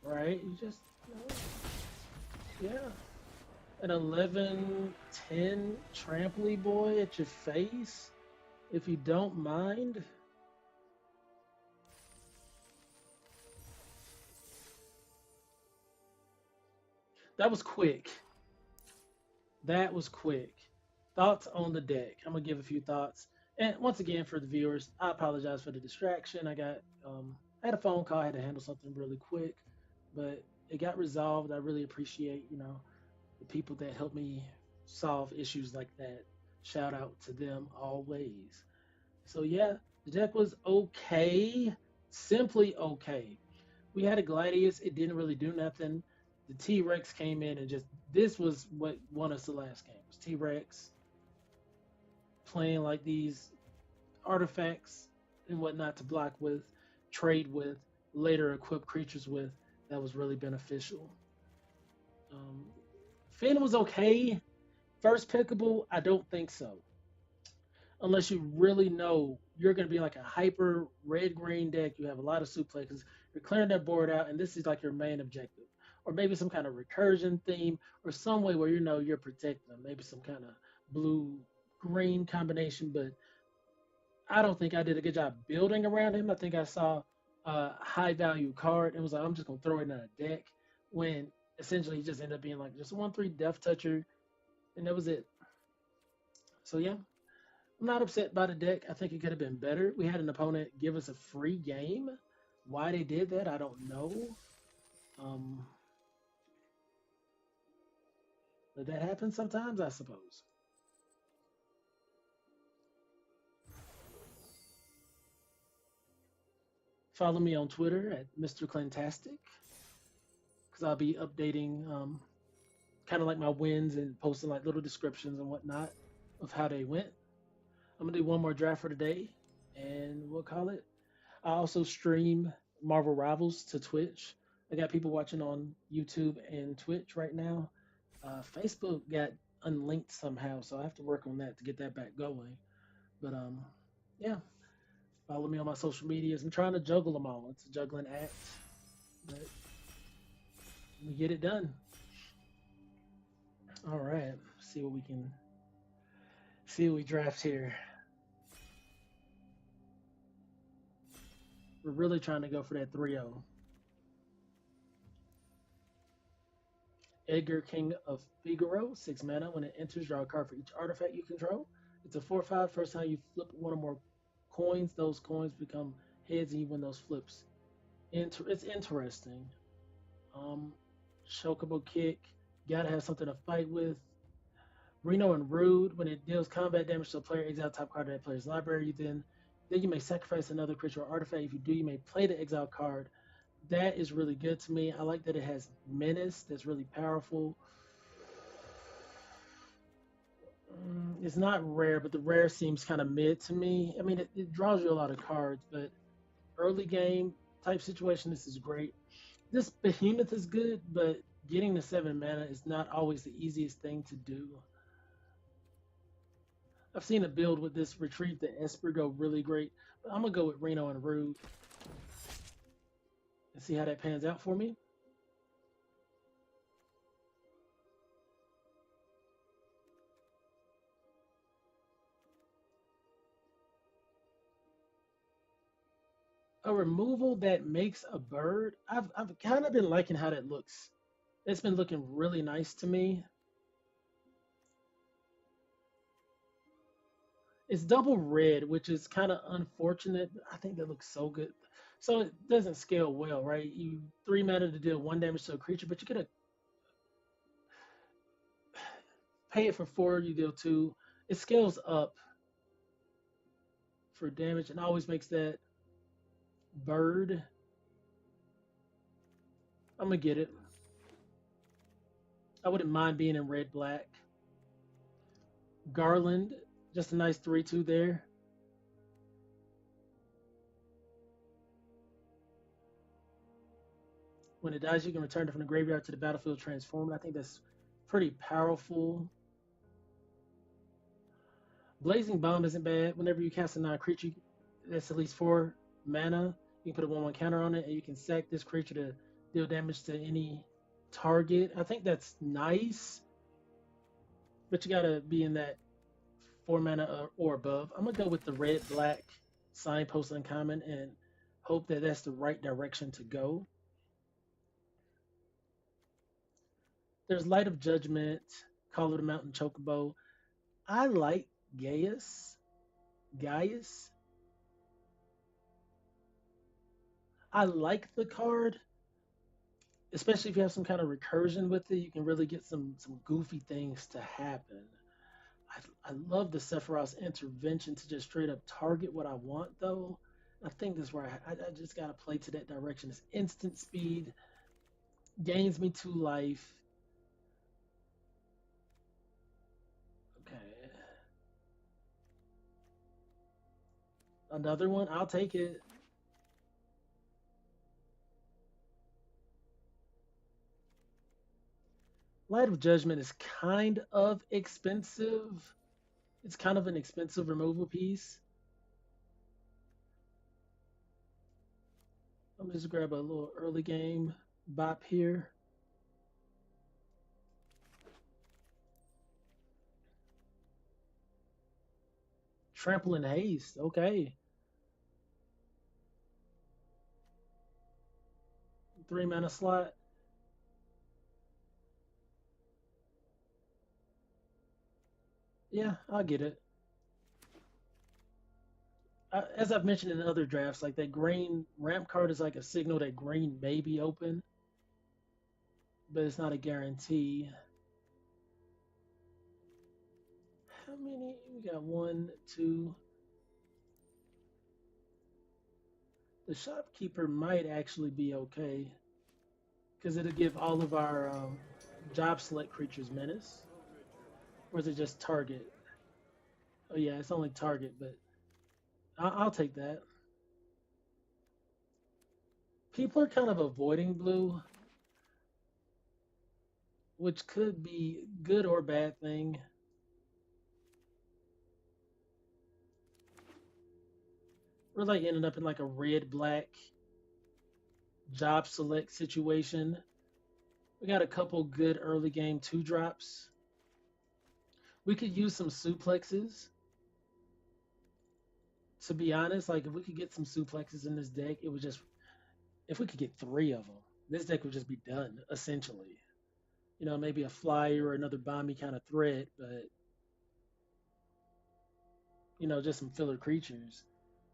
Right? You just, yeah. An 11-10 trampoline boy at your face, if you don't mind. That was quick. That was quick. Thoughts on the deck. I'm gonna give a few thoughts. And once again, for the viewers, I apologize for the distraction. I had a phone call. I had to handle something really quick, but it got resolved. I really appreciate, the people that help me solve issues like that. Shout out to them always. So yeah, the deck was okay, simply okay. We had a Gladius. It didn't really do nothing. The T-Rex came in and just this was what won us the last game. Was T-Rex playing like these artifacts and whatnot to block with, trade with, later equip creatures with. That was really beneficial. Finn was okay. First pickable, I don't think so. Unless you really know you're going to be like a hyper red-green deck. You have a lot of suplexes. You're clearing that board out, and this is like your main objective. Or maybe some kind of recursion theme, or some way where you're protecting them. Maybe some kind of blue-green combination, but I don't think I did a good job building around him. I think I saw a high-value card and was like, I'm just going to throw it in a deck, when essentially he just ended up being like just a 1/3 Death Toucher, and that was it. So yeah, I'm not upset by the deck. I think it could have been better. We had an opponent give us a free game. Why they did that, I don't know. But that happens sometimes, I suppose. Follow me on Twitter at Mr.Clintastik, because I'll be updating kind of like my wins and posting like little descriptions and whatnot of how they went. I'm gonna do one more draft for today, and we'll call it. I also stream Marvel Rivals to Twitch. I got people watching on YouTube and Twitch right now. Facebook got unlinked somehow, so I have to work on that to get that back going. But yeah, follow me on my social medias. I'm trying to juggle them all. It's a juggling act, but we get it done. All right, see what we draft here. We're really trying to go for that 3-0. Edgar, King of Figaro, 6 mana. When it enters, draw a card for each artifact you control. It's a 4/5. First time you flip one or more coins, those coins become heads and you win those flips. It's interesting. Chocobo Kick. Gotta have something to fight with. Reno and Rude. When it deals combat damage to a player, exile top card of that player's library. Then you may sacrifice another creature or artifact. If you do, you may play the exile card. That is really good to me. I like that it has menace. That's really powerful. It's not rare, but the rare seems kind of mid to me. I mean, it draws you a lot of cards, but early game type situation, this is great. This Behemoth is good, but getting the 7 mana is not always the easiest thing to do. I've seen a build with this Retrieve the Esper go really great, but I'm going to go with Reno and Rude and see how that pans out for me. A removal that makes a bird. I've kind of been liking how that looks. It's been looking really nice to me. It's double red, which is kind of unfortunate. I think that looks so good. So it doesn't scale well, right? You 3 mana to deal 1 damage to a creature, but you get a pay it for 4, you deal 2. It scales up for damage and always makes that bird. I'm gonna get it. I wouldn't mind being in red black. Garland, just a nice 3/2 there. When it dies, you can return it from the graveyard to the battlefield transformed. I think that's pretty powerful. Blazing Bomb isn't bad. Whenever you cast a non-creature that's at least 4 mana, you can put a 1/1 counter on it, and you can sack this creature to deal damage to any target. I think that's nice, but you gotta be in that 4 mana or above. I'm gonna go with the red-black Signpost uncommon and hope that that's the right direction to go. There's Light of Judgment, Call of the Mountain Chocobo. I like Gaius. I like the card, especially if you have some kind of recursion with it. You can really get some goofy things to happen. I love the Sephiroth's intervention to just straight up target what I want, though. I think this is where I just got to play to that direction. It's instant speed, gains me 2 life. Okay. Another one, I'll take it. Light of Judgment is kind of expensive. It's kind of an expensive removal piece. I'm just grab a little early game bop here. Trample and Haste, okay. 3 mana slot. Yeah, I'll get it. As I've mentioned in other drafts, like that green ramp card is like a signal that green may be open, but it's not a guarantee. How many? We got 1, 2. The shopkeeper might actually be okay because it'll give all of our job select creatures menace. Or is it just target? Oh yeah, it's only target, but I'll take that. People are kind of avoiding blue, which could be good or bad thing. We're like ending up in like a red-black job select situation. We got a couple good early game 2-drops. We could use some suplexes. To be honest, like if we could get some suplexes in this deck, it would just, if we could get 3 of them, this deck would just be done, essentially. You know, maybe a flyer or another bomby kind of threat, but, you know, just some filler creatures.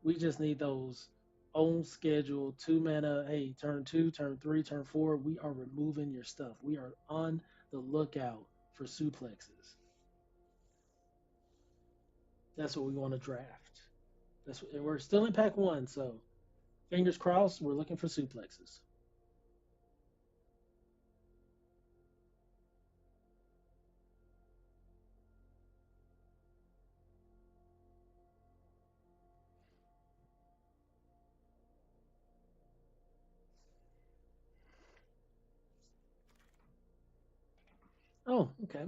We just need those on schedule 2 mana. Hey, turn 2, turn 3, turn 4. We are removing your stuff. We are on the lookout for suplexes. That's what we want to draft. And we're still in pack 1, so fingers crossed. We're looking for suplexes. Oh, okay.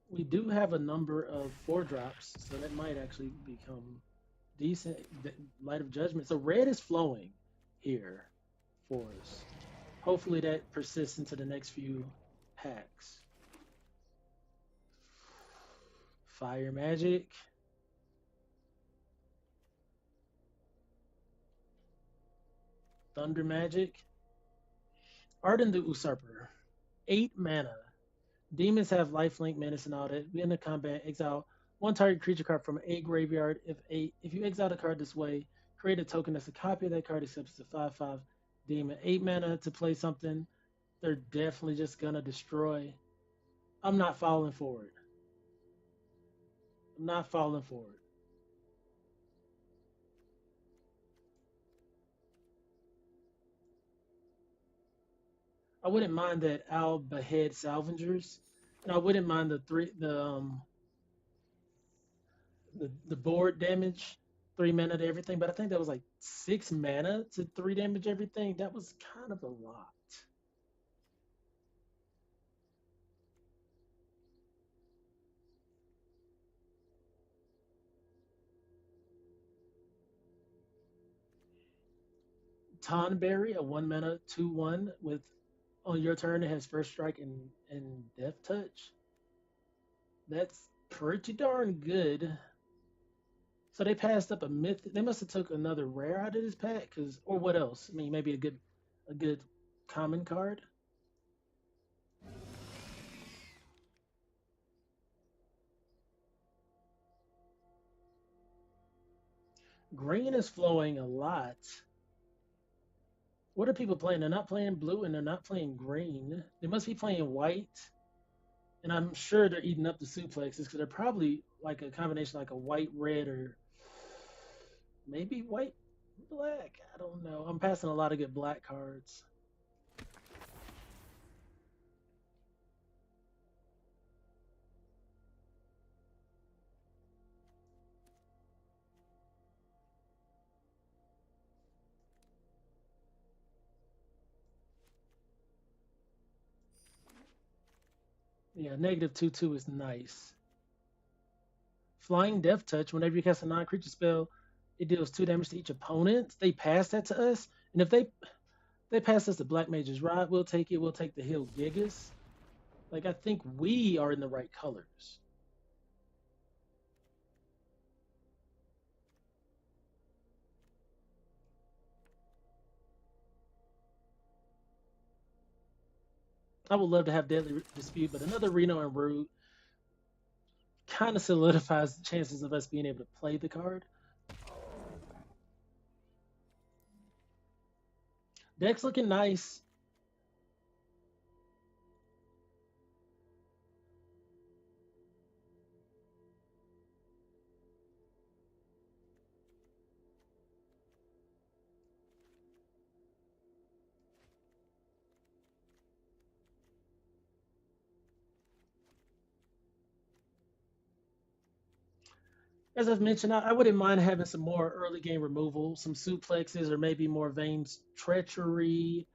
We do have a number of 4-drops, so that might actually become decent. Light of Judgment. So red is flowing here for us. Hopefully that persists into the next few packs. Fire Magic. Thunder Magic. Arden the Usurper. 8 mana. Demons have lifelink, menace, and all that. We end the combat, exile 1 target creature card from a graveyard. If you exile a card this way, create a token that's a copy of that card, except it's a 5/5 demon. 8 mana to play something. They're definitely just gonna destroy. I'm not falling for it. I'm not falling for it. I wouldn't mind that I'll behead Salvengers. And I wouldn't mind the board damage, 3 mana to everything, but I think that was like 6 mana to 3 damage everything. That was kind of a lot. Tonberry, a 1 mana 2/1 with on your turn it has first strike and death touch. That's pretty darn good. So they passed up a myth. They must have took another rare out of this pack, cause or what else? I mean, maybe a good common card. Green is flowing a lot. What are people playing? They're not playing blue and they're not playing green. They must be playing white. And I'm sure they're eating up the suplexes because they're probably like a combination like a white red or maybe white black. I don't know. I'm passing a lot of good black cards. Yeah, negative 2/2 is nice. Flying Death Touch, whenever you cast a non-creature spell, it deals 2 damage to each opponent. They pass that to us. And if they pass us the Black Mage's Rod, we'll take it. We'll take the Hill Gigas. Like, I think we are in the right colors. I would love to have Deadly Dispute, but another Reno and Root kind of solidifies the chances of us being able to play the card. Deck's looking nice. As I've mentioned, I wouldn't mind having some more early game removal, some suplexes, or maybe more Vane's Treachery.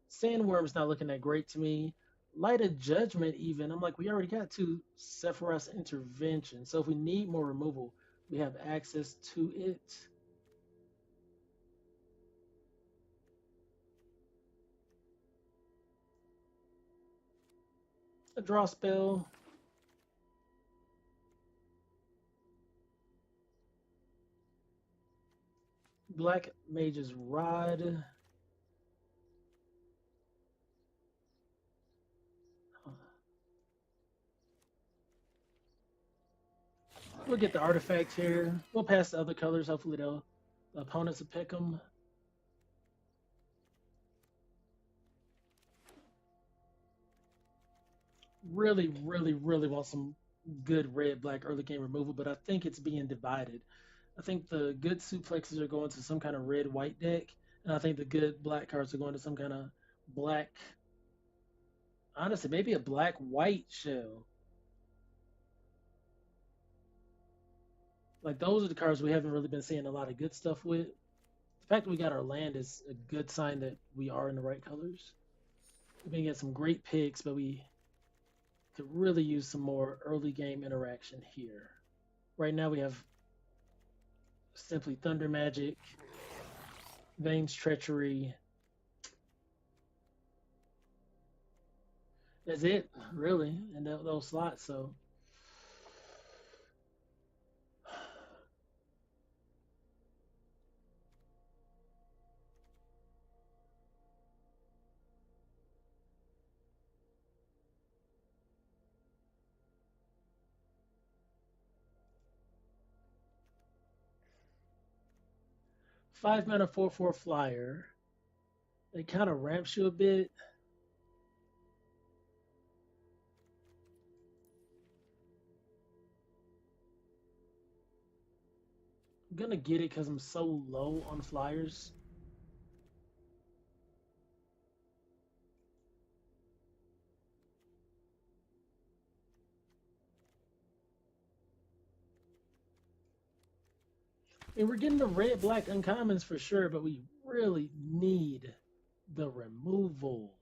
Sandworm's not looking that great to me. Light of Judgment, even. I'm like, we already got 2 Sephiroth's Intervention. So if we need more removal, we have access to it. A draw spell. Black Mage's Rod. We'll get the artifact here. We'll pass the other colors. Hopefully the opponents will pick them. Really, really, really want some good red-black early game removal, but I think it's being divided. I think the good suplexes are going to some kind of red-white deck, and I think the good black cards are going to some kind of black, honestly, maybe a black-white shell. Like, those are the cards we haven't really been seeing a lot of good stuff with. The fact that we got our land is a good sign that we are in the right colors. We've been getting some great picks, but we could really use some more early game interaction here. Right now we have simply Thunder Magic, Vane's Treachery. That's it, really, in those slots. So 5 mana 4/4 flyer. It kind of ramps you a bit. I'm gonna get it because I'm so low on flyers. I mean, we're getting the red-black uncommons for sure, but we really need the removal.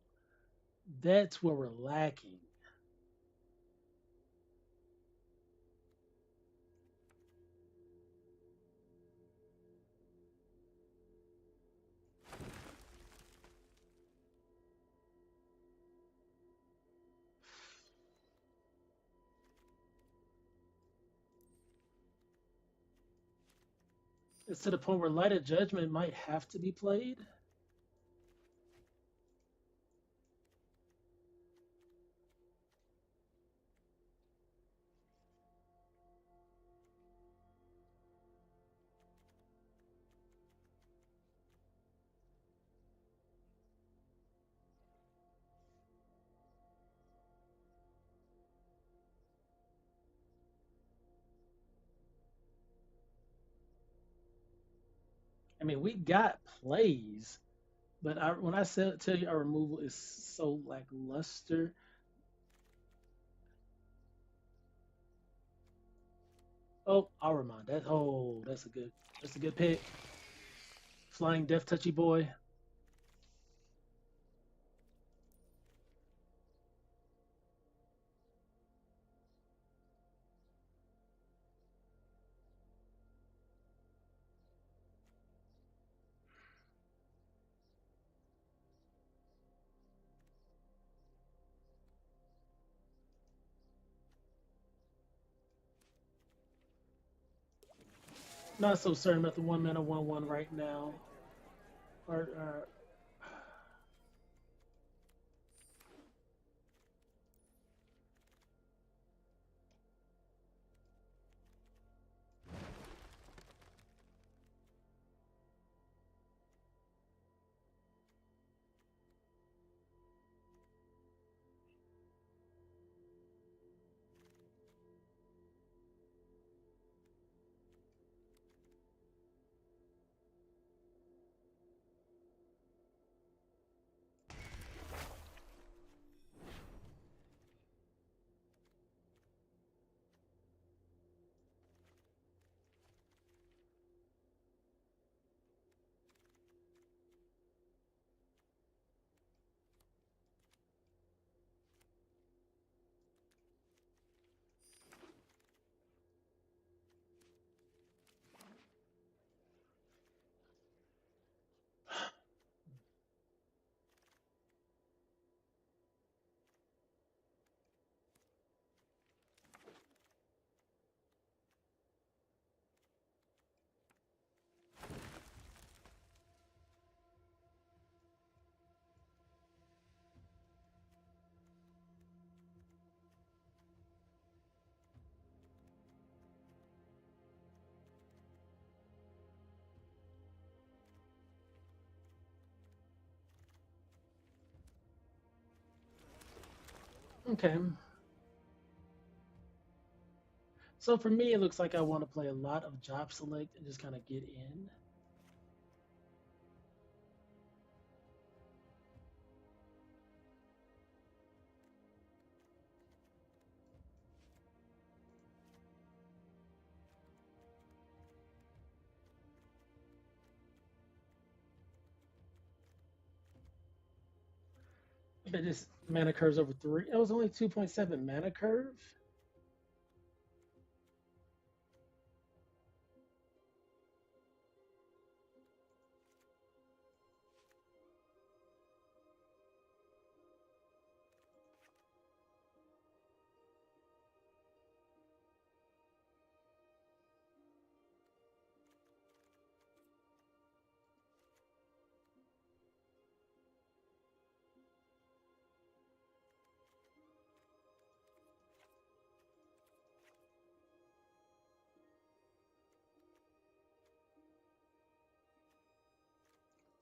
That's where we're lacking. It's to the point where Light of Judgment might have to be played. I mean, we got plays, but when I tell you our removal is so lackluster, oh, Aramon, that's a good pick. Flying Death Touchy boy. Not so certain about the 1 mana 1/1 right now. Or okay. So for me, it looks like I want to play a lot of Job Select and just kind of get in. But this mana curve's over 3. It was only 2.7 mana curve.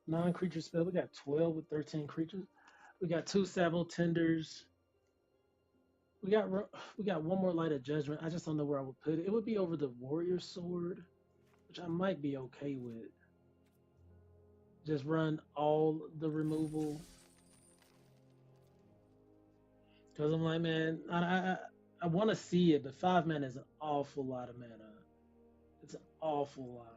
Non-creature spell. We got 12 with 13 creatures. We got 2 Sabo Tenders. We got one more Light of Judgment. I just don't know where I would put it. It would be over the Warrior Sword, which I might be okay with. Just run all the removal. Because I'm like, man, I want to see it, but 5 mana is an awful lot of mana. It's an awful lot.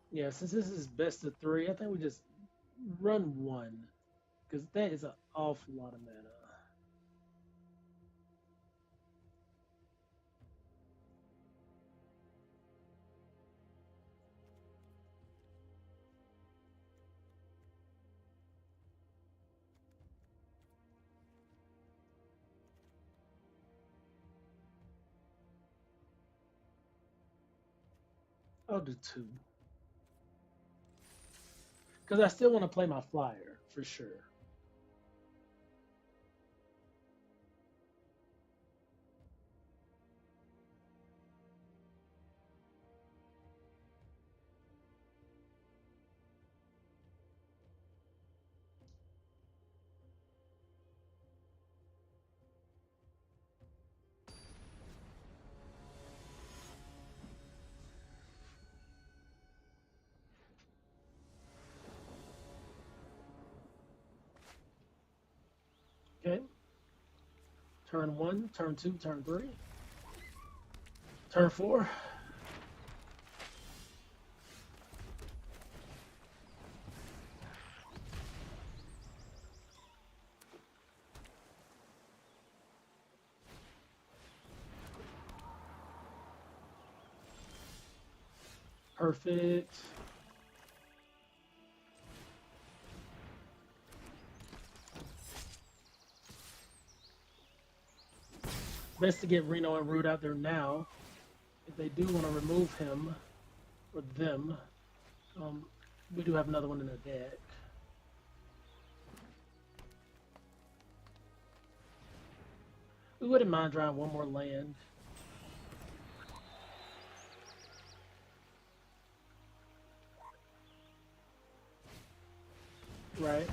Yeah, since this is best of 3, I think we just run 1. Because that is an awful lot of mana. I'll do 2. Because I still want to play my flyer for sure. Okay. Turn 1, turn 2, turn 3. Turn 4. Perfect. Best to get Reno and Root out there now. If they do want to remove him or them, we do have another one in the deck. We wouldn't mind drawing one more land. Right.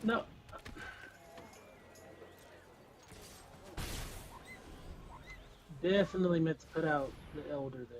No. Definitely meant to put out the Elder there.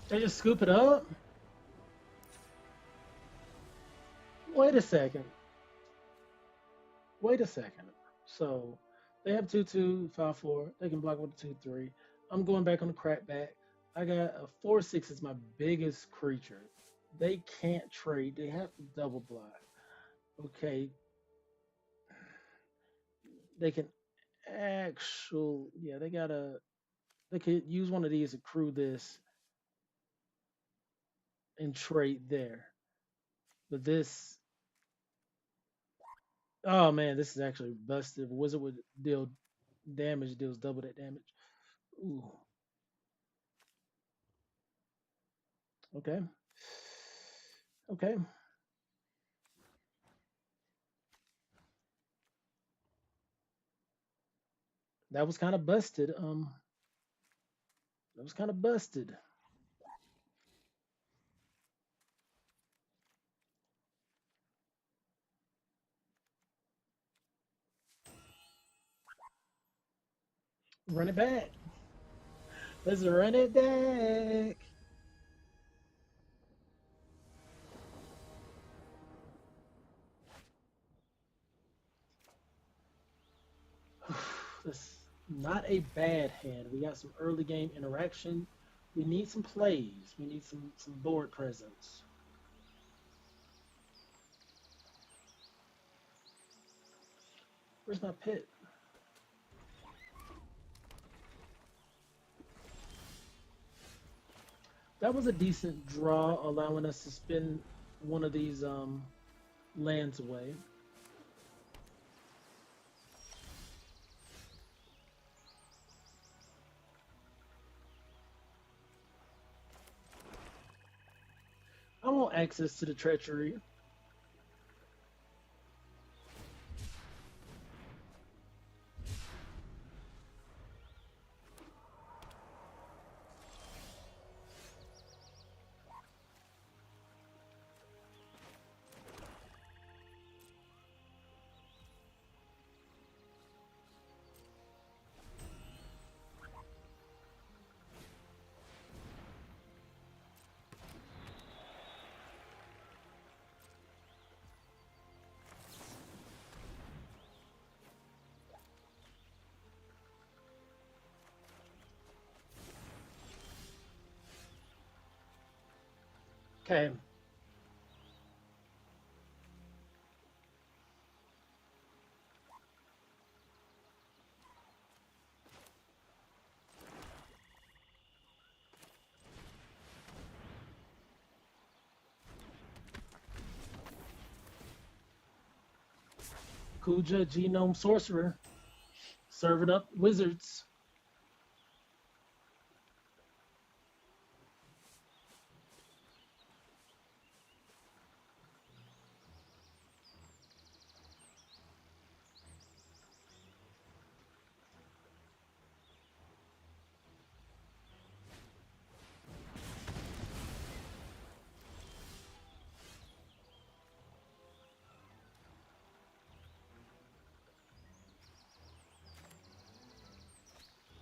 They just scoop it up? Wait a second. Wait a second. So they have 2/2, 5/4. They can block with a 2/3. I'm going back on the crackback. I got a 4/6 is my biggest creature. They can't trade. They have to double block. Okay. They can actual yeah, they could use one of these to crew this and trade there. But this oh man, this is actually busted. Wizard would deal damage, deals double that damage. Ooh. Okay. Okay. That was kind of busted. That was kind of busted. Run it back. Let's run it back. Let's Not a bad hand. We got some early game interaction. We need some plays. We need some board presence. Where's my pit? That was a decent draw, allowing us to spin one of these lands away. I want access to the treachery. Okay. Kuja Genome Sorcerer. Serving up wizards.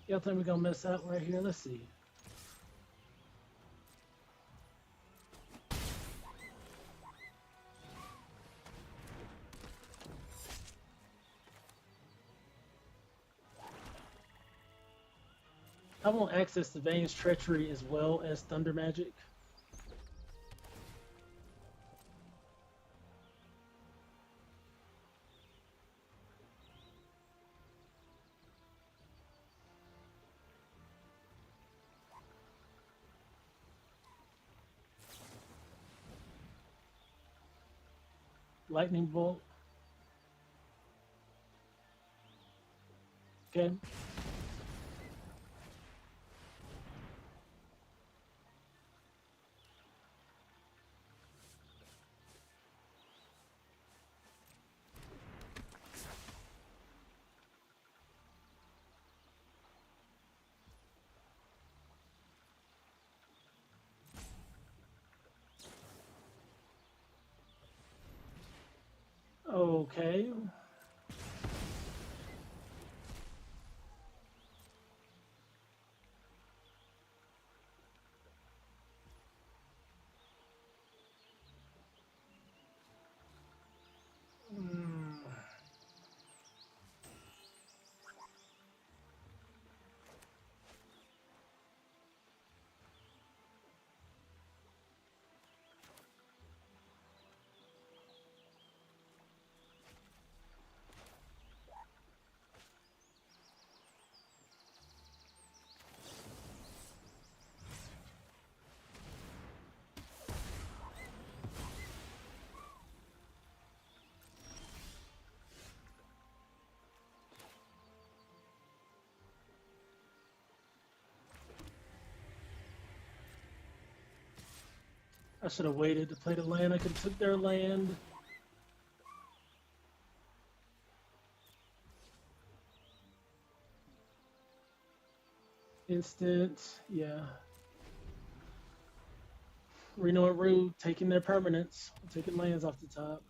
Y'all think we're gonna miss out right here? Let's see. I want access to Vane's Treachery as well as Thunder Magic. Lightning Bolt. Okay. Okay. I should have waited to play the land. I could have took their land. Instant, yeah. Reno and Rue taking their permanents, taking lands off the top.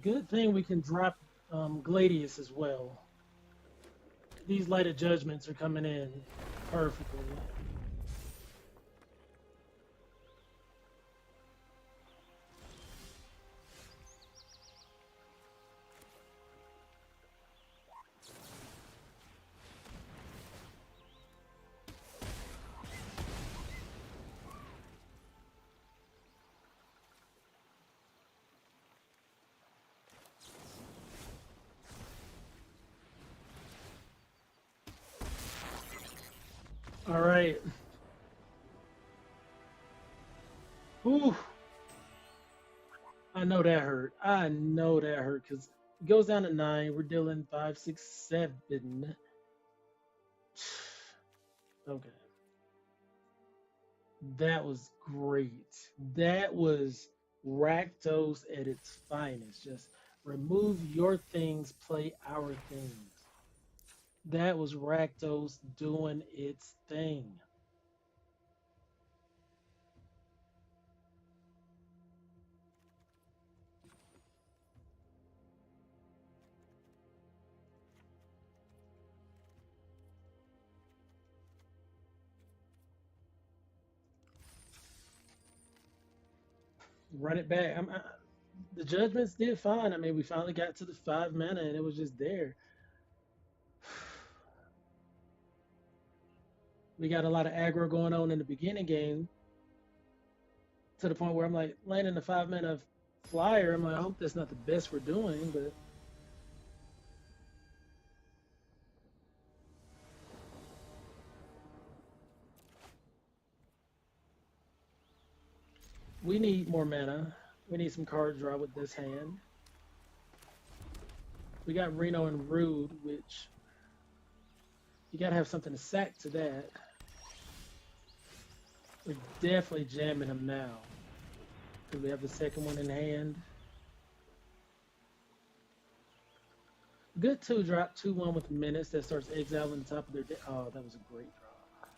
Good thing we can drop Gladius as well. These lighted judgments are coming in perfectly. All right. Ooh, I know that hurt. I know that hurt because it goes down to 9. We're dealing 5, 6, 7. Okay. That was great. That was Rakdos at its finest. Just remove your things, play our things. That was Rakdos doing its thing. Run it back. The judgments did fine. I mean, we finally got to the 5 mana and it was just there. We got a lot of aggro going on in the beginning game to the point where I'm like, landing the 5 mana flyer. I'm like, I hope that's not the best we're doing, but we need more mana. We need some card draw with this hand. We got Reno and Rude, which you gotta have something to sack to that. We're definitely jamming him now because we have the second one in hand. Good 2-drop, 2/1 with menace that starts exiling the top of their deck. Oh, that was a great draw.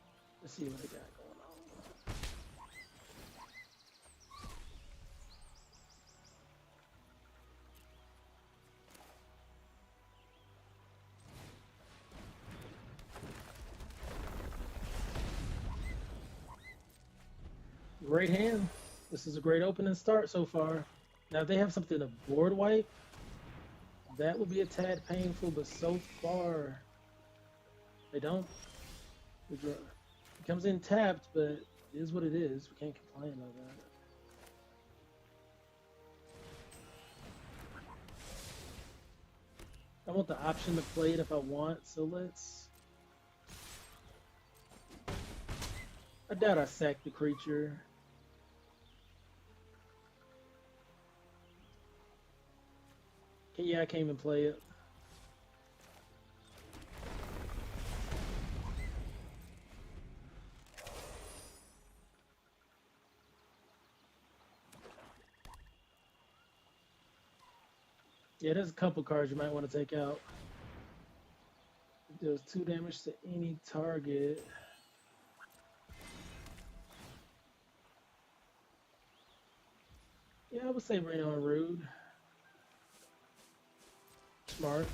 Let's see what they got going on. Great hand. This is a great opening start so far. Now, if they have something to board wipe, that would be a tad painful, but so far, they don't. It comes in tapped, but it is what it is. We can't complain about that. I want the option to play it if I want, so let's... I doubt I sack the creature. Yeah, I can't even play it. Yeah, there's a couple cards you might want to take out. It deals 2 damage to any target. Yeah, I would say Reno and Rude. Smart.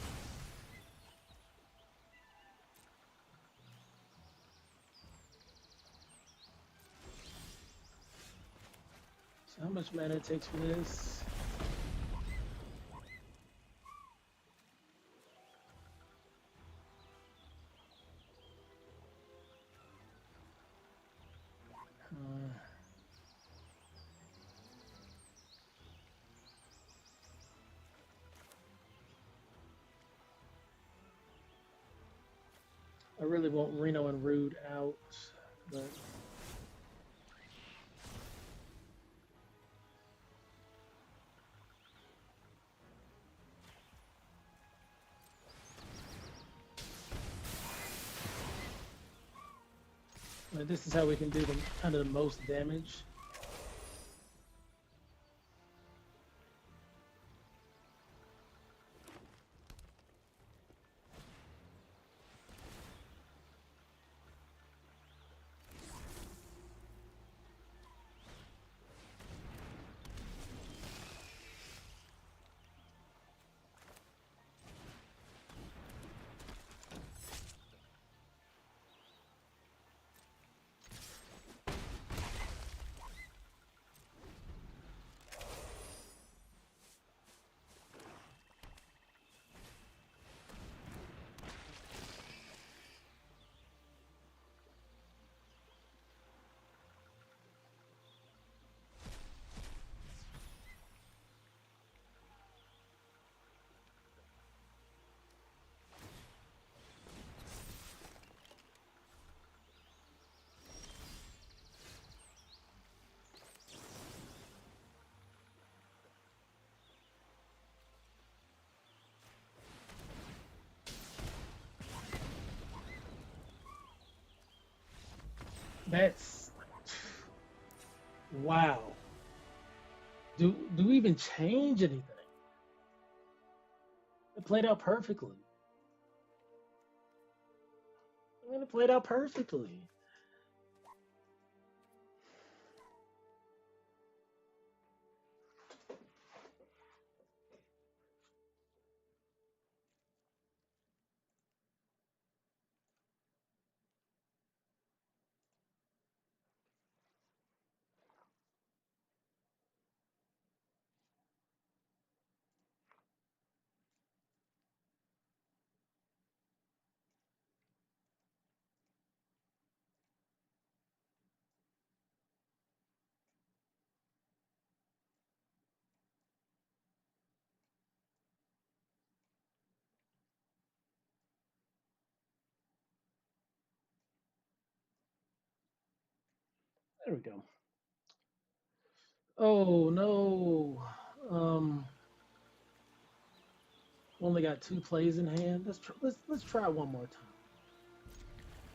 So how much mana it takes for this? I really want Reno and Rude out, but this is how we can do the kind of the most damage. That's wow. Do we even change anything? It played out perfectly. I mean, it played out perfectly. There we go. Oh no. Um, only got 2 plays in hand. Let's try one more time.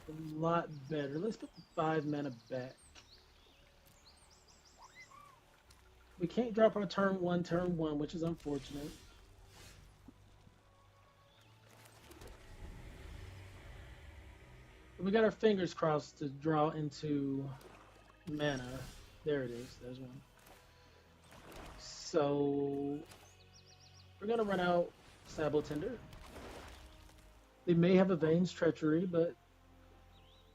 A lot better. Let's put the 5 mana back. We can't drop our turn one, which is unfortunate. We got our fingers crossed to draw into mana. There it is. There's one. So we're gonna run out Sabo Tender. They may have a Veins Treachery, but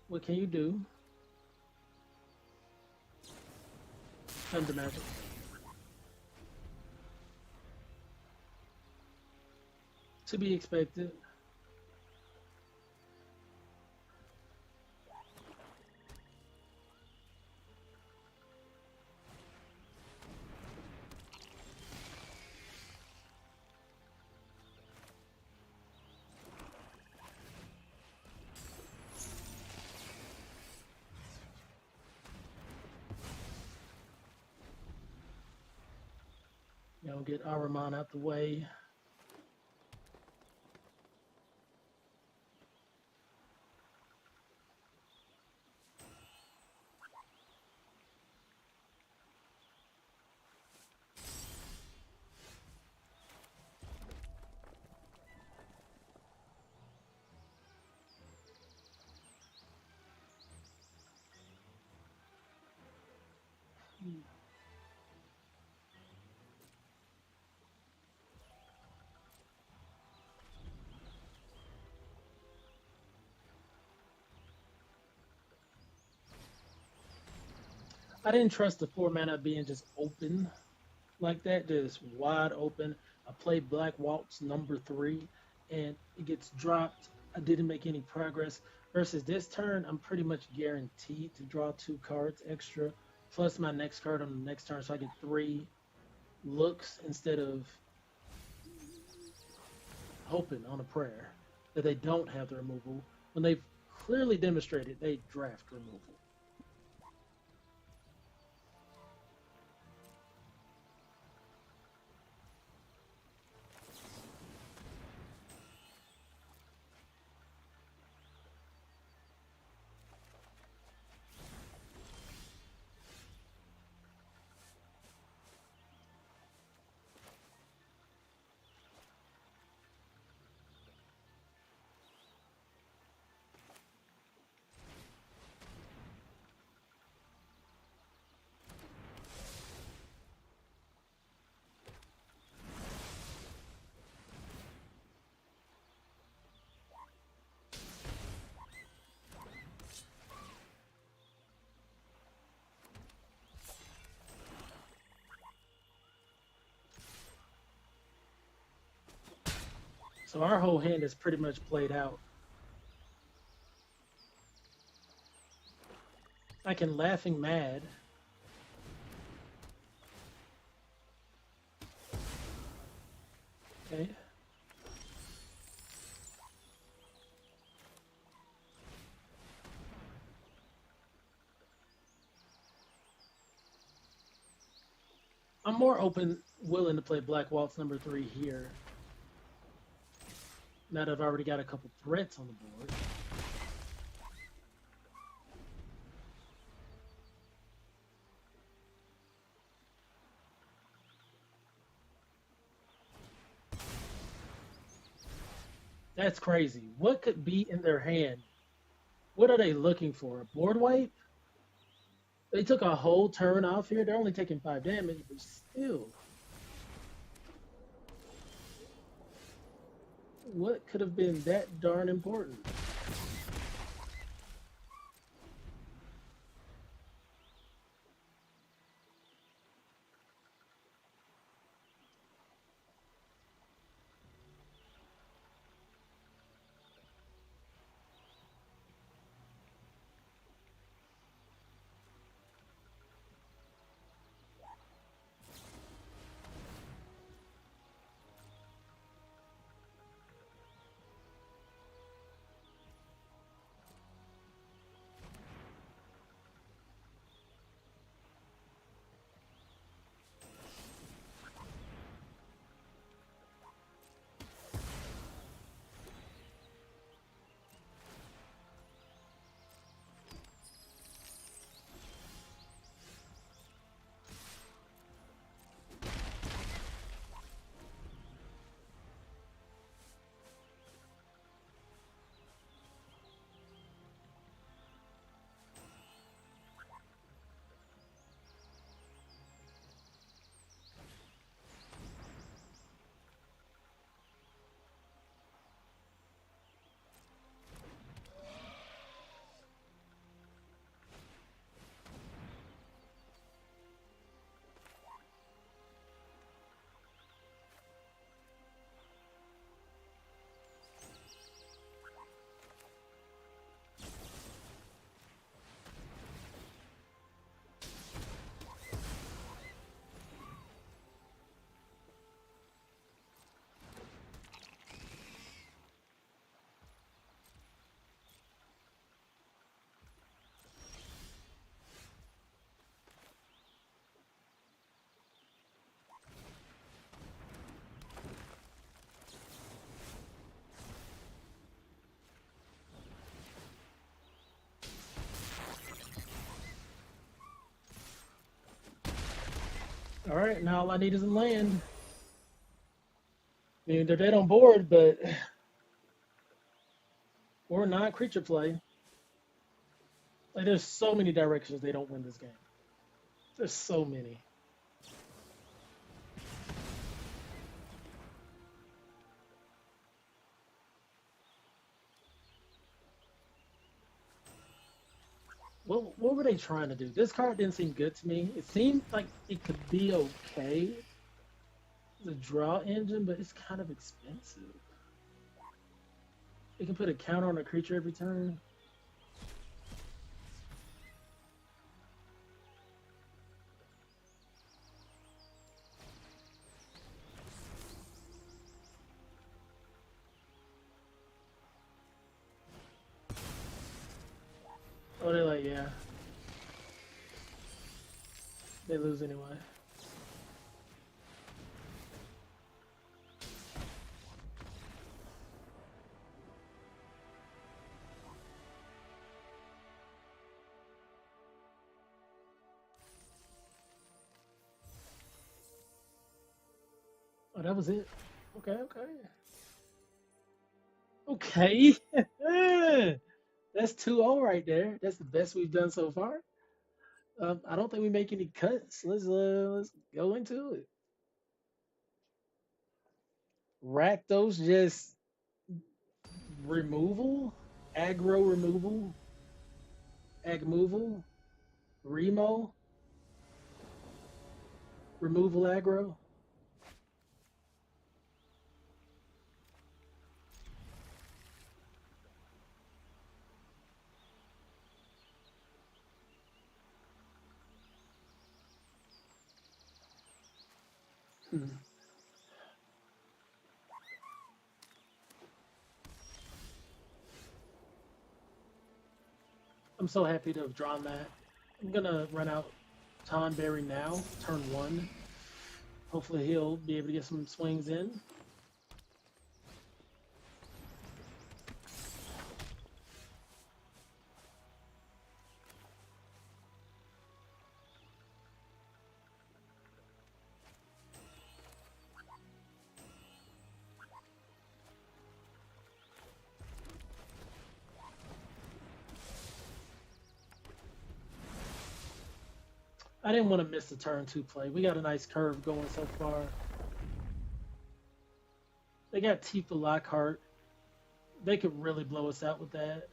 what can you do? Thunder Magic. To be expected. Get Aramon out the way. I didn't trust the 4 mana being just open like that, just wide open. I played Black Waltz #3 and it gets dropped. I didn't make any progress. Versus this turn, I'm pretty much guaranteed to draw 2 cards extra, plus my next card on the next turn, so I get 3 looks instead of hoping on a prayer that they don't have the removal when they've clearly demonstrated they draft removal. So our whole hand is pretty much played out. I can Laughing Mad. Okay. I'm more willing to play Black Waltz #3 here. Now that I've already got a couple threats on the board. That's crazy. What could be in their hand? What are they looking for? A board wipe? They took a whole turn off here. They're only taking 5 damage, but still. What could have been that darn important? All right, now all I need is a land. I mean, they're dead on board, but or non-creature play. Like, there's so many directions they don't win this game. There's so many. What were they trying to do? This card didn't seem good to me. It seemed like it could be okay. The draw engine, but it's kind of expensive. It can put a counter on a creature every turn. Oh, they're like, yeah. They lose anyway. Oh, that was it. Okay, okay. Okay. That's 2-0 right there. That's the best we've done so far. I don't think we make any cuts. Let's go into it. Rakdos just removal, aggro removal, agmoval, remo, removal aggro. Hmm. I'm so happy to have drawn that. I'm gonna run out Tonberry now, turn 1. Hopefully he'll be able to get some swings in. I didn't want to miss the turn 2 play. We got a nice curve going so far. They got Tifa Lockhart. They could really blow us out with that.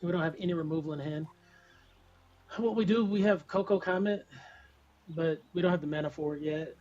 We don't have any removal in hand. What we do, we have Coco Comet, but we don't have the mana for it yet.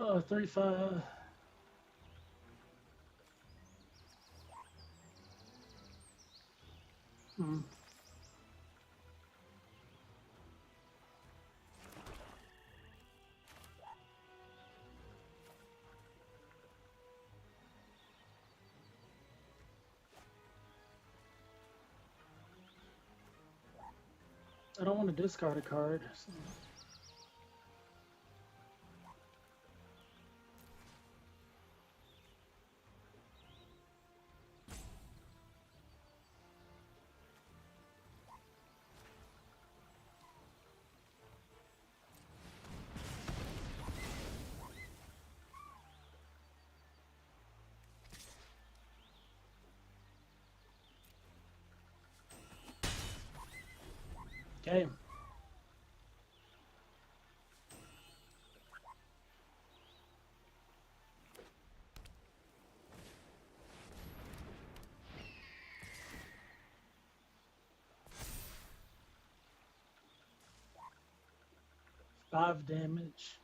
Oh, 35. Hmm. I don't want to discard a card. So. Okay. Five damage.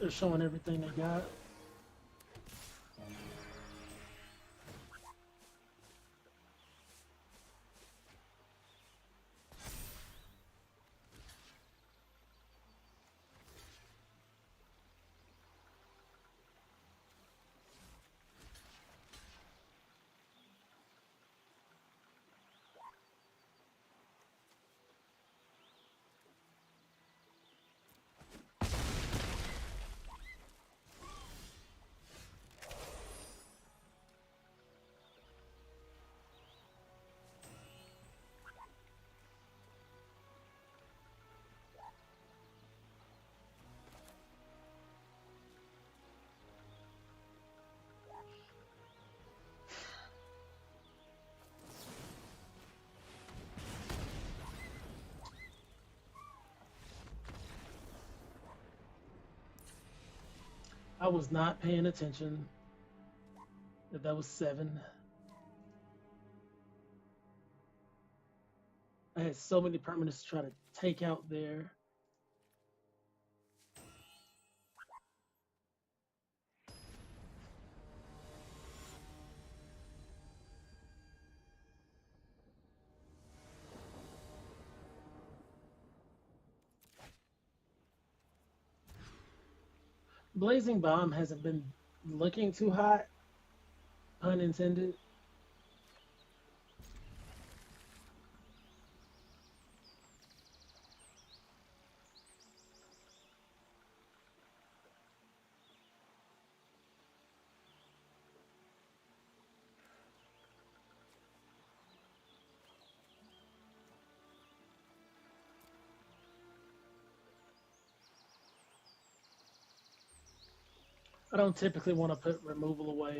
They're showing everything they got. I was not paying attention. That was 7. I had so many permanents to try to take out there. Blazing Bomb hasn't been looking too hot. Pun intended. I don't typically want to put removal away.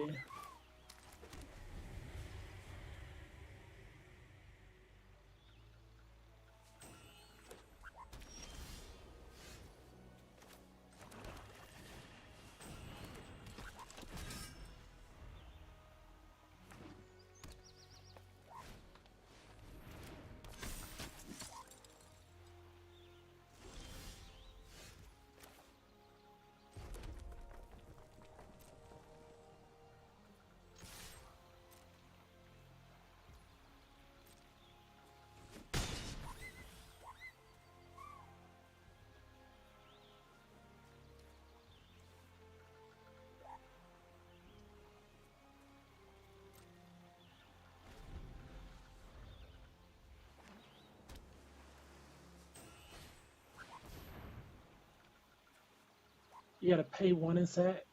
You gotta pay one in sack.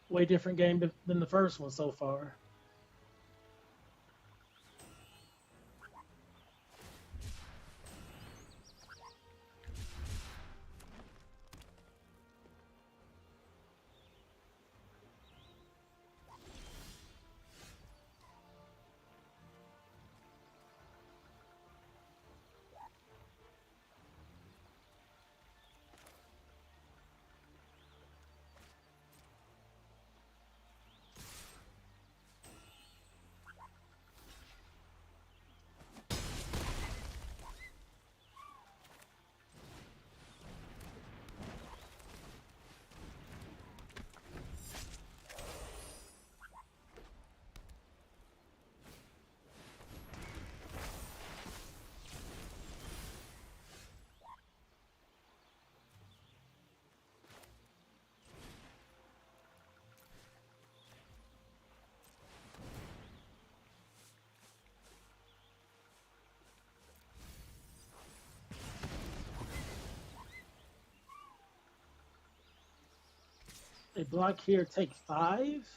Way different game than the first one so far. They block here, take 5.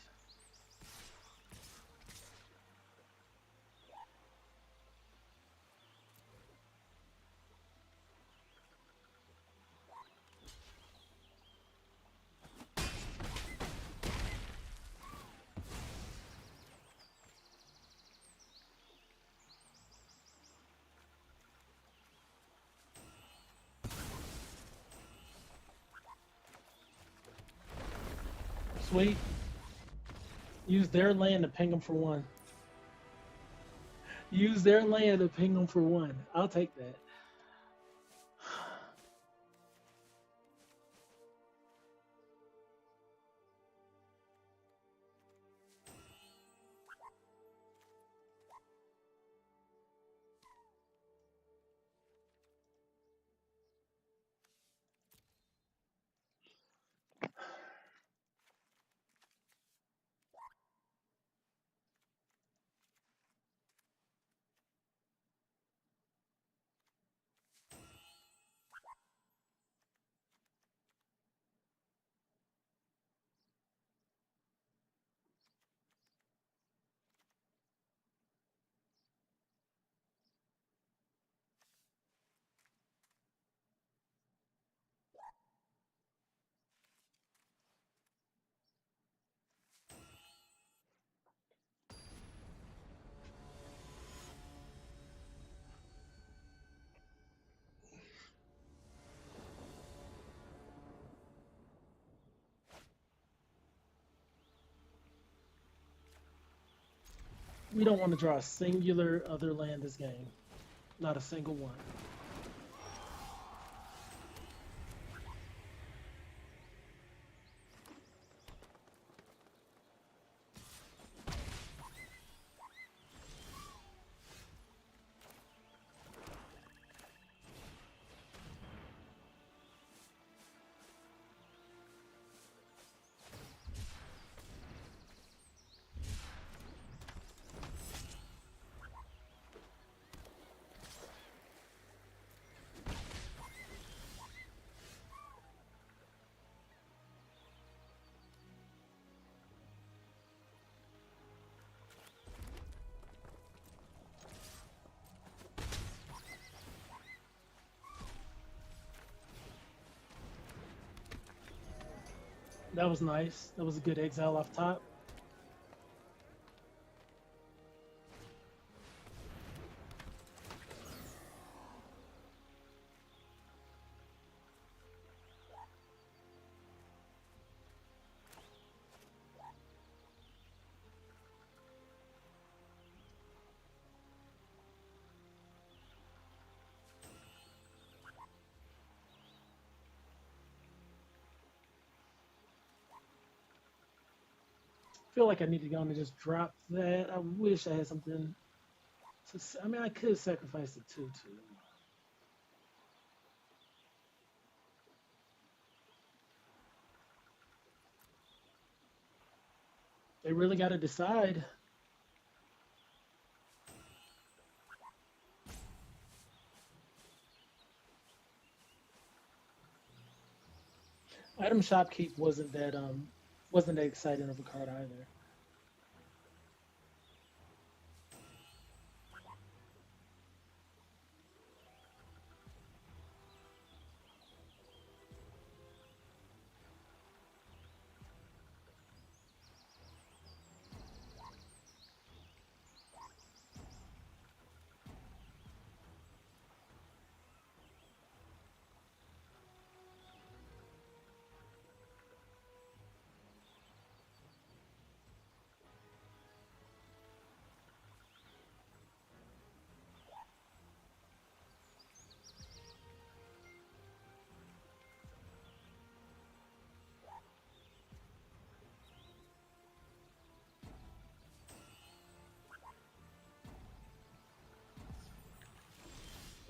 Sweet. Use their land to ping them for 1. Use their land to ping them for 1. I'll take that. We don't want to draw a singular other land this game. Not a single one. That was nice. That was a good exile off top. Feel like I need to go and just drop that. I wish I had something to. I mean, I could sacrifice the 2-2. They really got to decide. Item Shopkeep wasn't that exciting of a card either.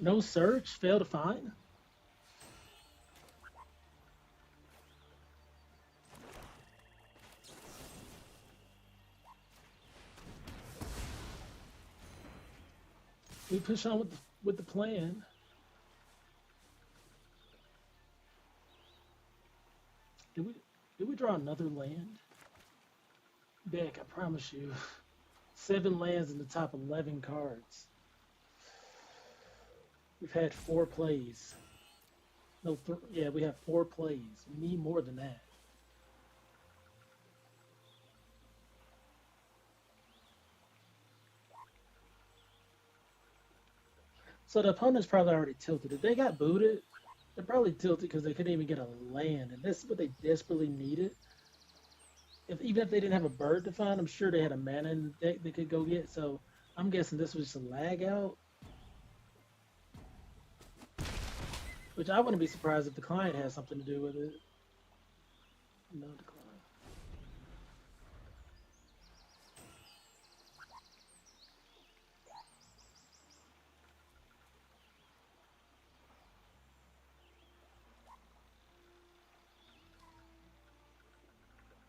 No search, fail to find. We push on with the plan. Did we draw another land? Beck, I promise you. 7 lands in the top 11 cards. We've had 4 plays. No, yeah, we have 4 plays. We need more than that. So the opponent's probably already tilted. If they got booted, they're probably tilted because they couldn't even get a land, and this is what they desperately needed. Even if they didn't have a bird to find, I'm sure they had a mana in the deck they could go get. So I'm guessing this was just a lag out. Which I wouldn't be surprised if the client has something to do with it. No decline.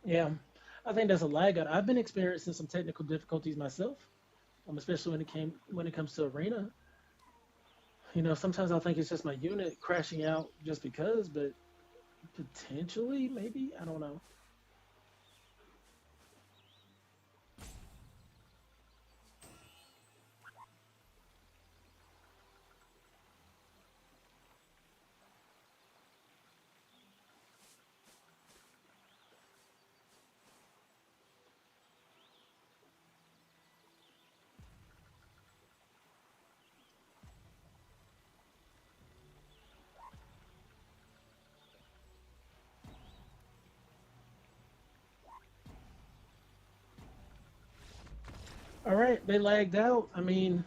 Yeah, I think that's a lag out. I've been experiencing some technical difficulties myself, especially when it comes to arena. You know, sometimes I think it's just my unit crashing out just because, but potentially, maybe, I don't know. All right, they lagged out. I mean,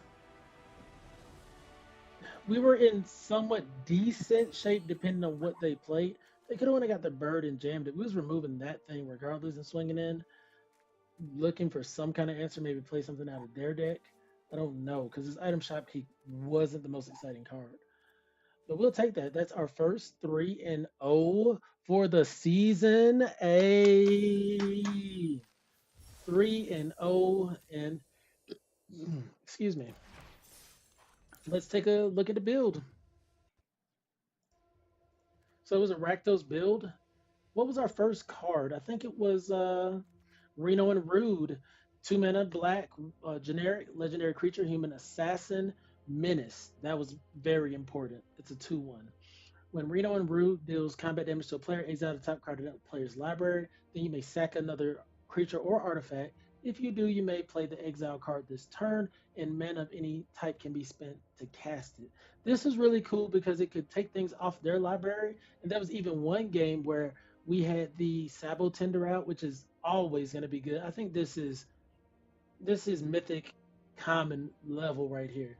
we were in somewhat decent shape depending on what they played. They could have only got the bird and jammed it. We was removing that thing regardless and swinging in, looking for some kind of answer, maybe play something out of their deck. I don't know because this item shop key wasn't the most exciting card. But we'll take that. That's our first 3-0 for the season. A 3-0 and excuse me. Let's take a look at the build. So it was a Rakdos build. What was our first card? I think it was Reno and Rude. 2 mana black, generic, legendary creature, human assassin, menace. That was very important. It's a 2/1. When Reno and Rude deals combat damage to a player, exile the top card of that player's library. Then you may sack another creature or artifact. If you do, you may play the exile card this turn, and mana of any type can be spent to cast it. This is really cool because it could take things off their library. And there was even one game where we had the Sabo Tender out, which is always going to be good. I think this is mythic common level right here.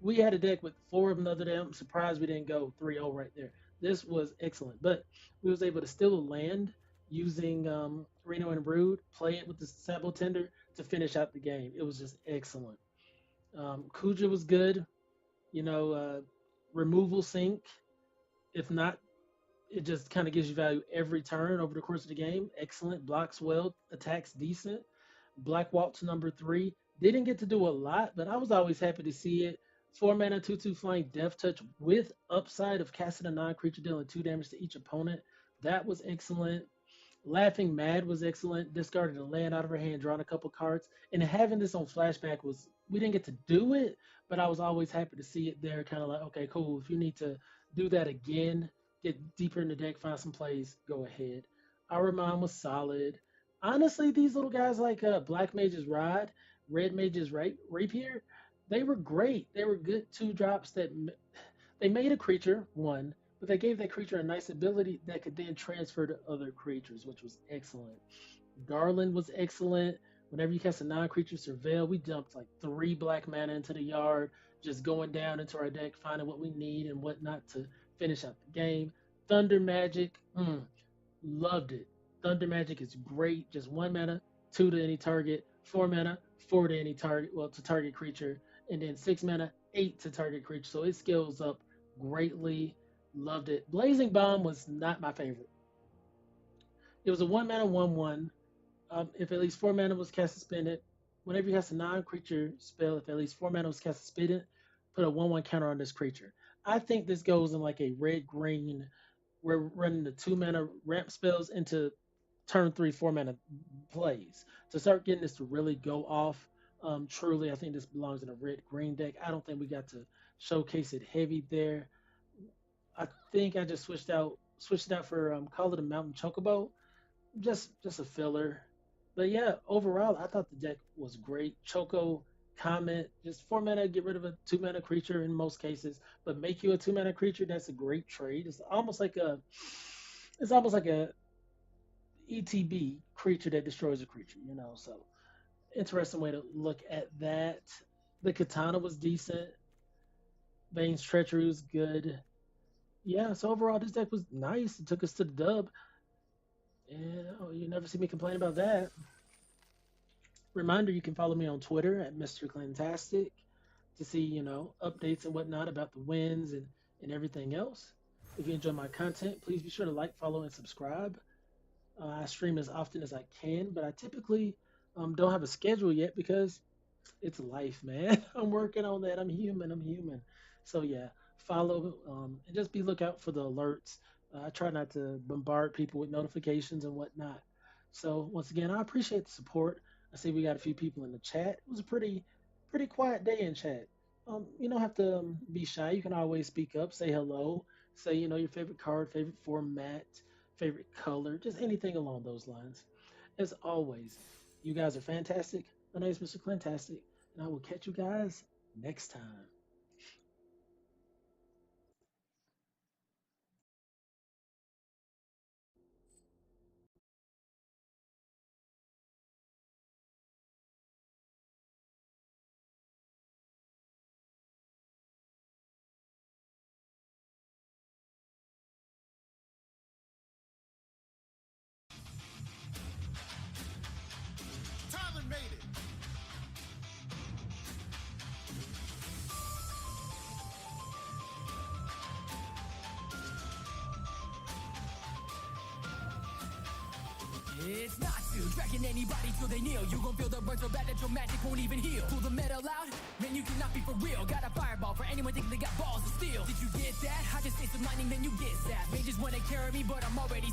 We had a deck with four of them the other day. I'm surprised we didn't go 3-0 right there. This was excellent. But we was able to steal a land using Reno and Brood, play it with the Sabo Tender to finish out the game. It was just excellent. Kuja was good. You know, removal sync. If not, it just kind of gives you value every turn over the course of the game. Excellent. Blocks well, attacks decent. Black Waltz number 3. Didn't get to do a lot, but I was always happy to see it. 4 mana, 2/2 flying Death Touch with upside of casting a non-creature dealing 2 damage to each opponent. That was excellent. Laughing Mad was excellent. Discarded a land out of her hand, drawn a couple cards, and having this on flashback was we didn't get to do it, but I was always happy to see it there. Kind of like, okay, cool. If you need to do that again, get deeper in the deck, find some plays, go ahead. Our mind was solid. Honestly, these little guys like Black Mage's Rod, Red Mage's Rapier, they were great. They were good 2 drops that they made a creature, one, but they gave that creature a nice ability that could then transfer to other creatures, which was excellent. Garland was excellent. Whenever you cast a non-creature surveil, we dumped like 3 black mana into the yard, just going down into our deck, finding what we need and whatnot to finish out the game. Thunder Magic, loved it. Thunder Magic is great. Just 1 mana, 2 to any target, 4 mana, 4 to any target, well, to target creature, and then 6 mana, 8 to target creature. So it scales up greatly. Loved it. Blazing Bomb was not my favorite. It was a 1 mana 1/1. If at least 4 mana was cast to spend it, whenever you cast a non-creature spell, if at least 4 mana was cast to spend it, put a 1/1 counter on this creature. I think this goes in like a red green. We're running the 2 mana ramp spells into turn 3 4 mana plays to start getting this to really go off. Truly, I think this belongs in a red green deck. I don't think we got to showcase it heavy there. I think I just switched it out for Call it a Mountain Chocobo, just a filler. But yeah, overall, I thought the deck was great. Choco, comment, just 4 mana, get rid of a 2 mana creature in most cases, but make you a 2 mana creature. That's a great trade. It's almost like a ETB creature that destroys a creature. So interesting way to look at that. The katana was decent. Bane's treachery was good. Yeah, so overall, this deck was nice. It took us to the dub. And you never see me complain about that. Reminder, you can follow me on Twitter at Mr.Clintastik to see, updates and whatnot about the wins and everything else. If you enjoy my content, please be sure to like, follow, and subscribe. I stream as often as I can, but I typically don't have a schedule yet because it's life, man. I'm working on that. I'm human. I'm human. So yeah, follow and just be lookout for the alerts. I try not to bombard people with notifications and whatnot. So once again, I appreciate the support. I see we got a few people in the chat. It was a pretty quiet day in chat. You don't have to be shy. You can always speak up, say hello, say your favorite card, favorite format, favorite color, just anything along those lines. As always, you guys are fantastic. My name is Mr. Clintastik, and I will catch you guys next time. It's not to dragging anybody till they kneel. You gon' feel the burn so bad that your magic won't even heal. Pull the metal out, man, you cannot be for real. Got a fireball for anyone thinking they got balls of steel. Did you get that? I just say some lightning, then you get zapped. May just wanna carry me, but I'm already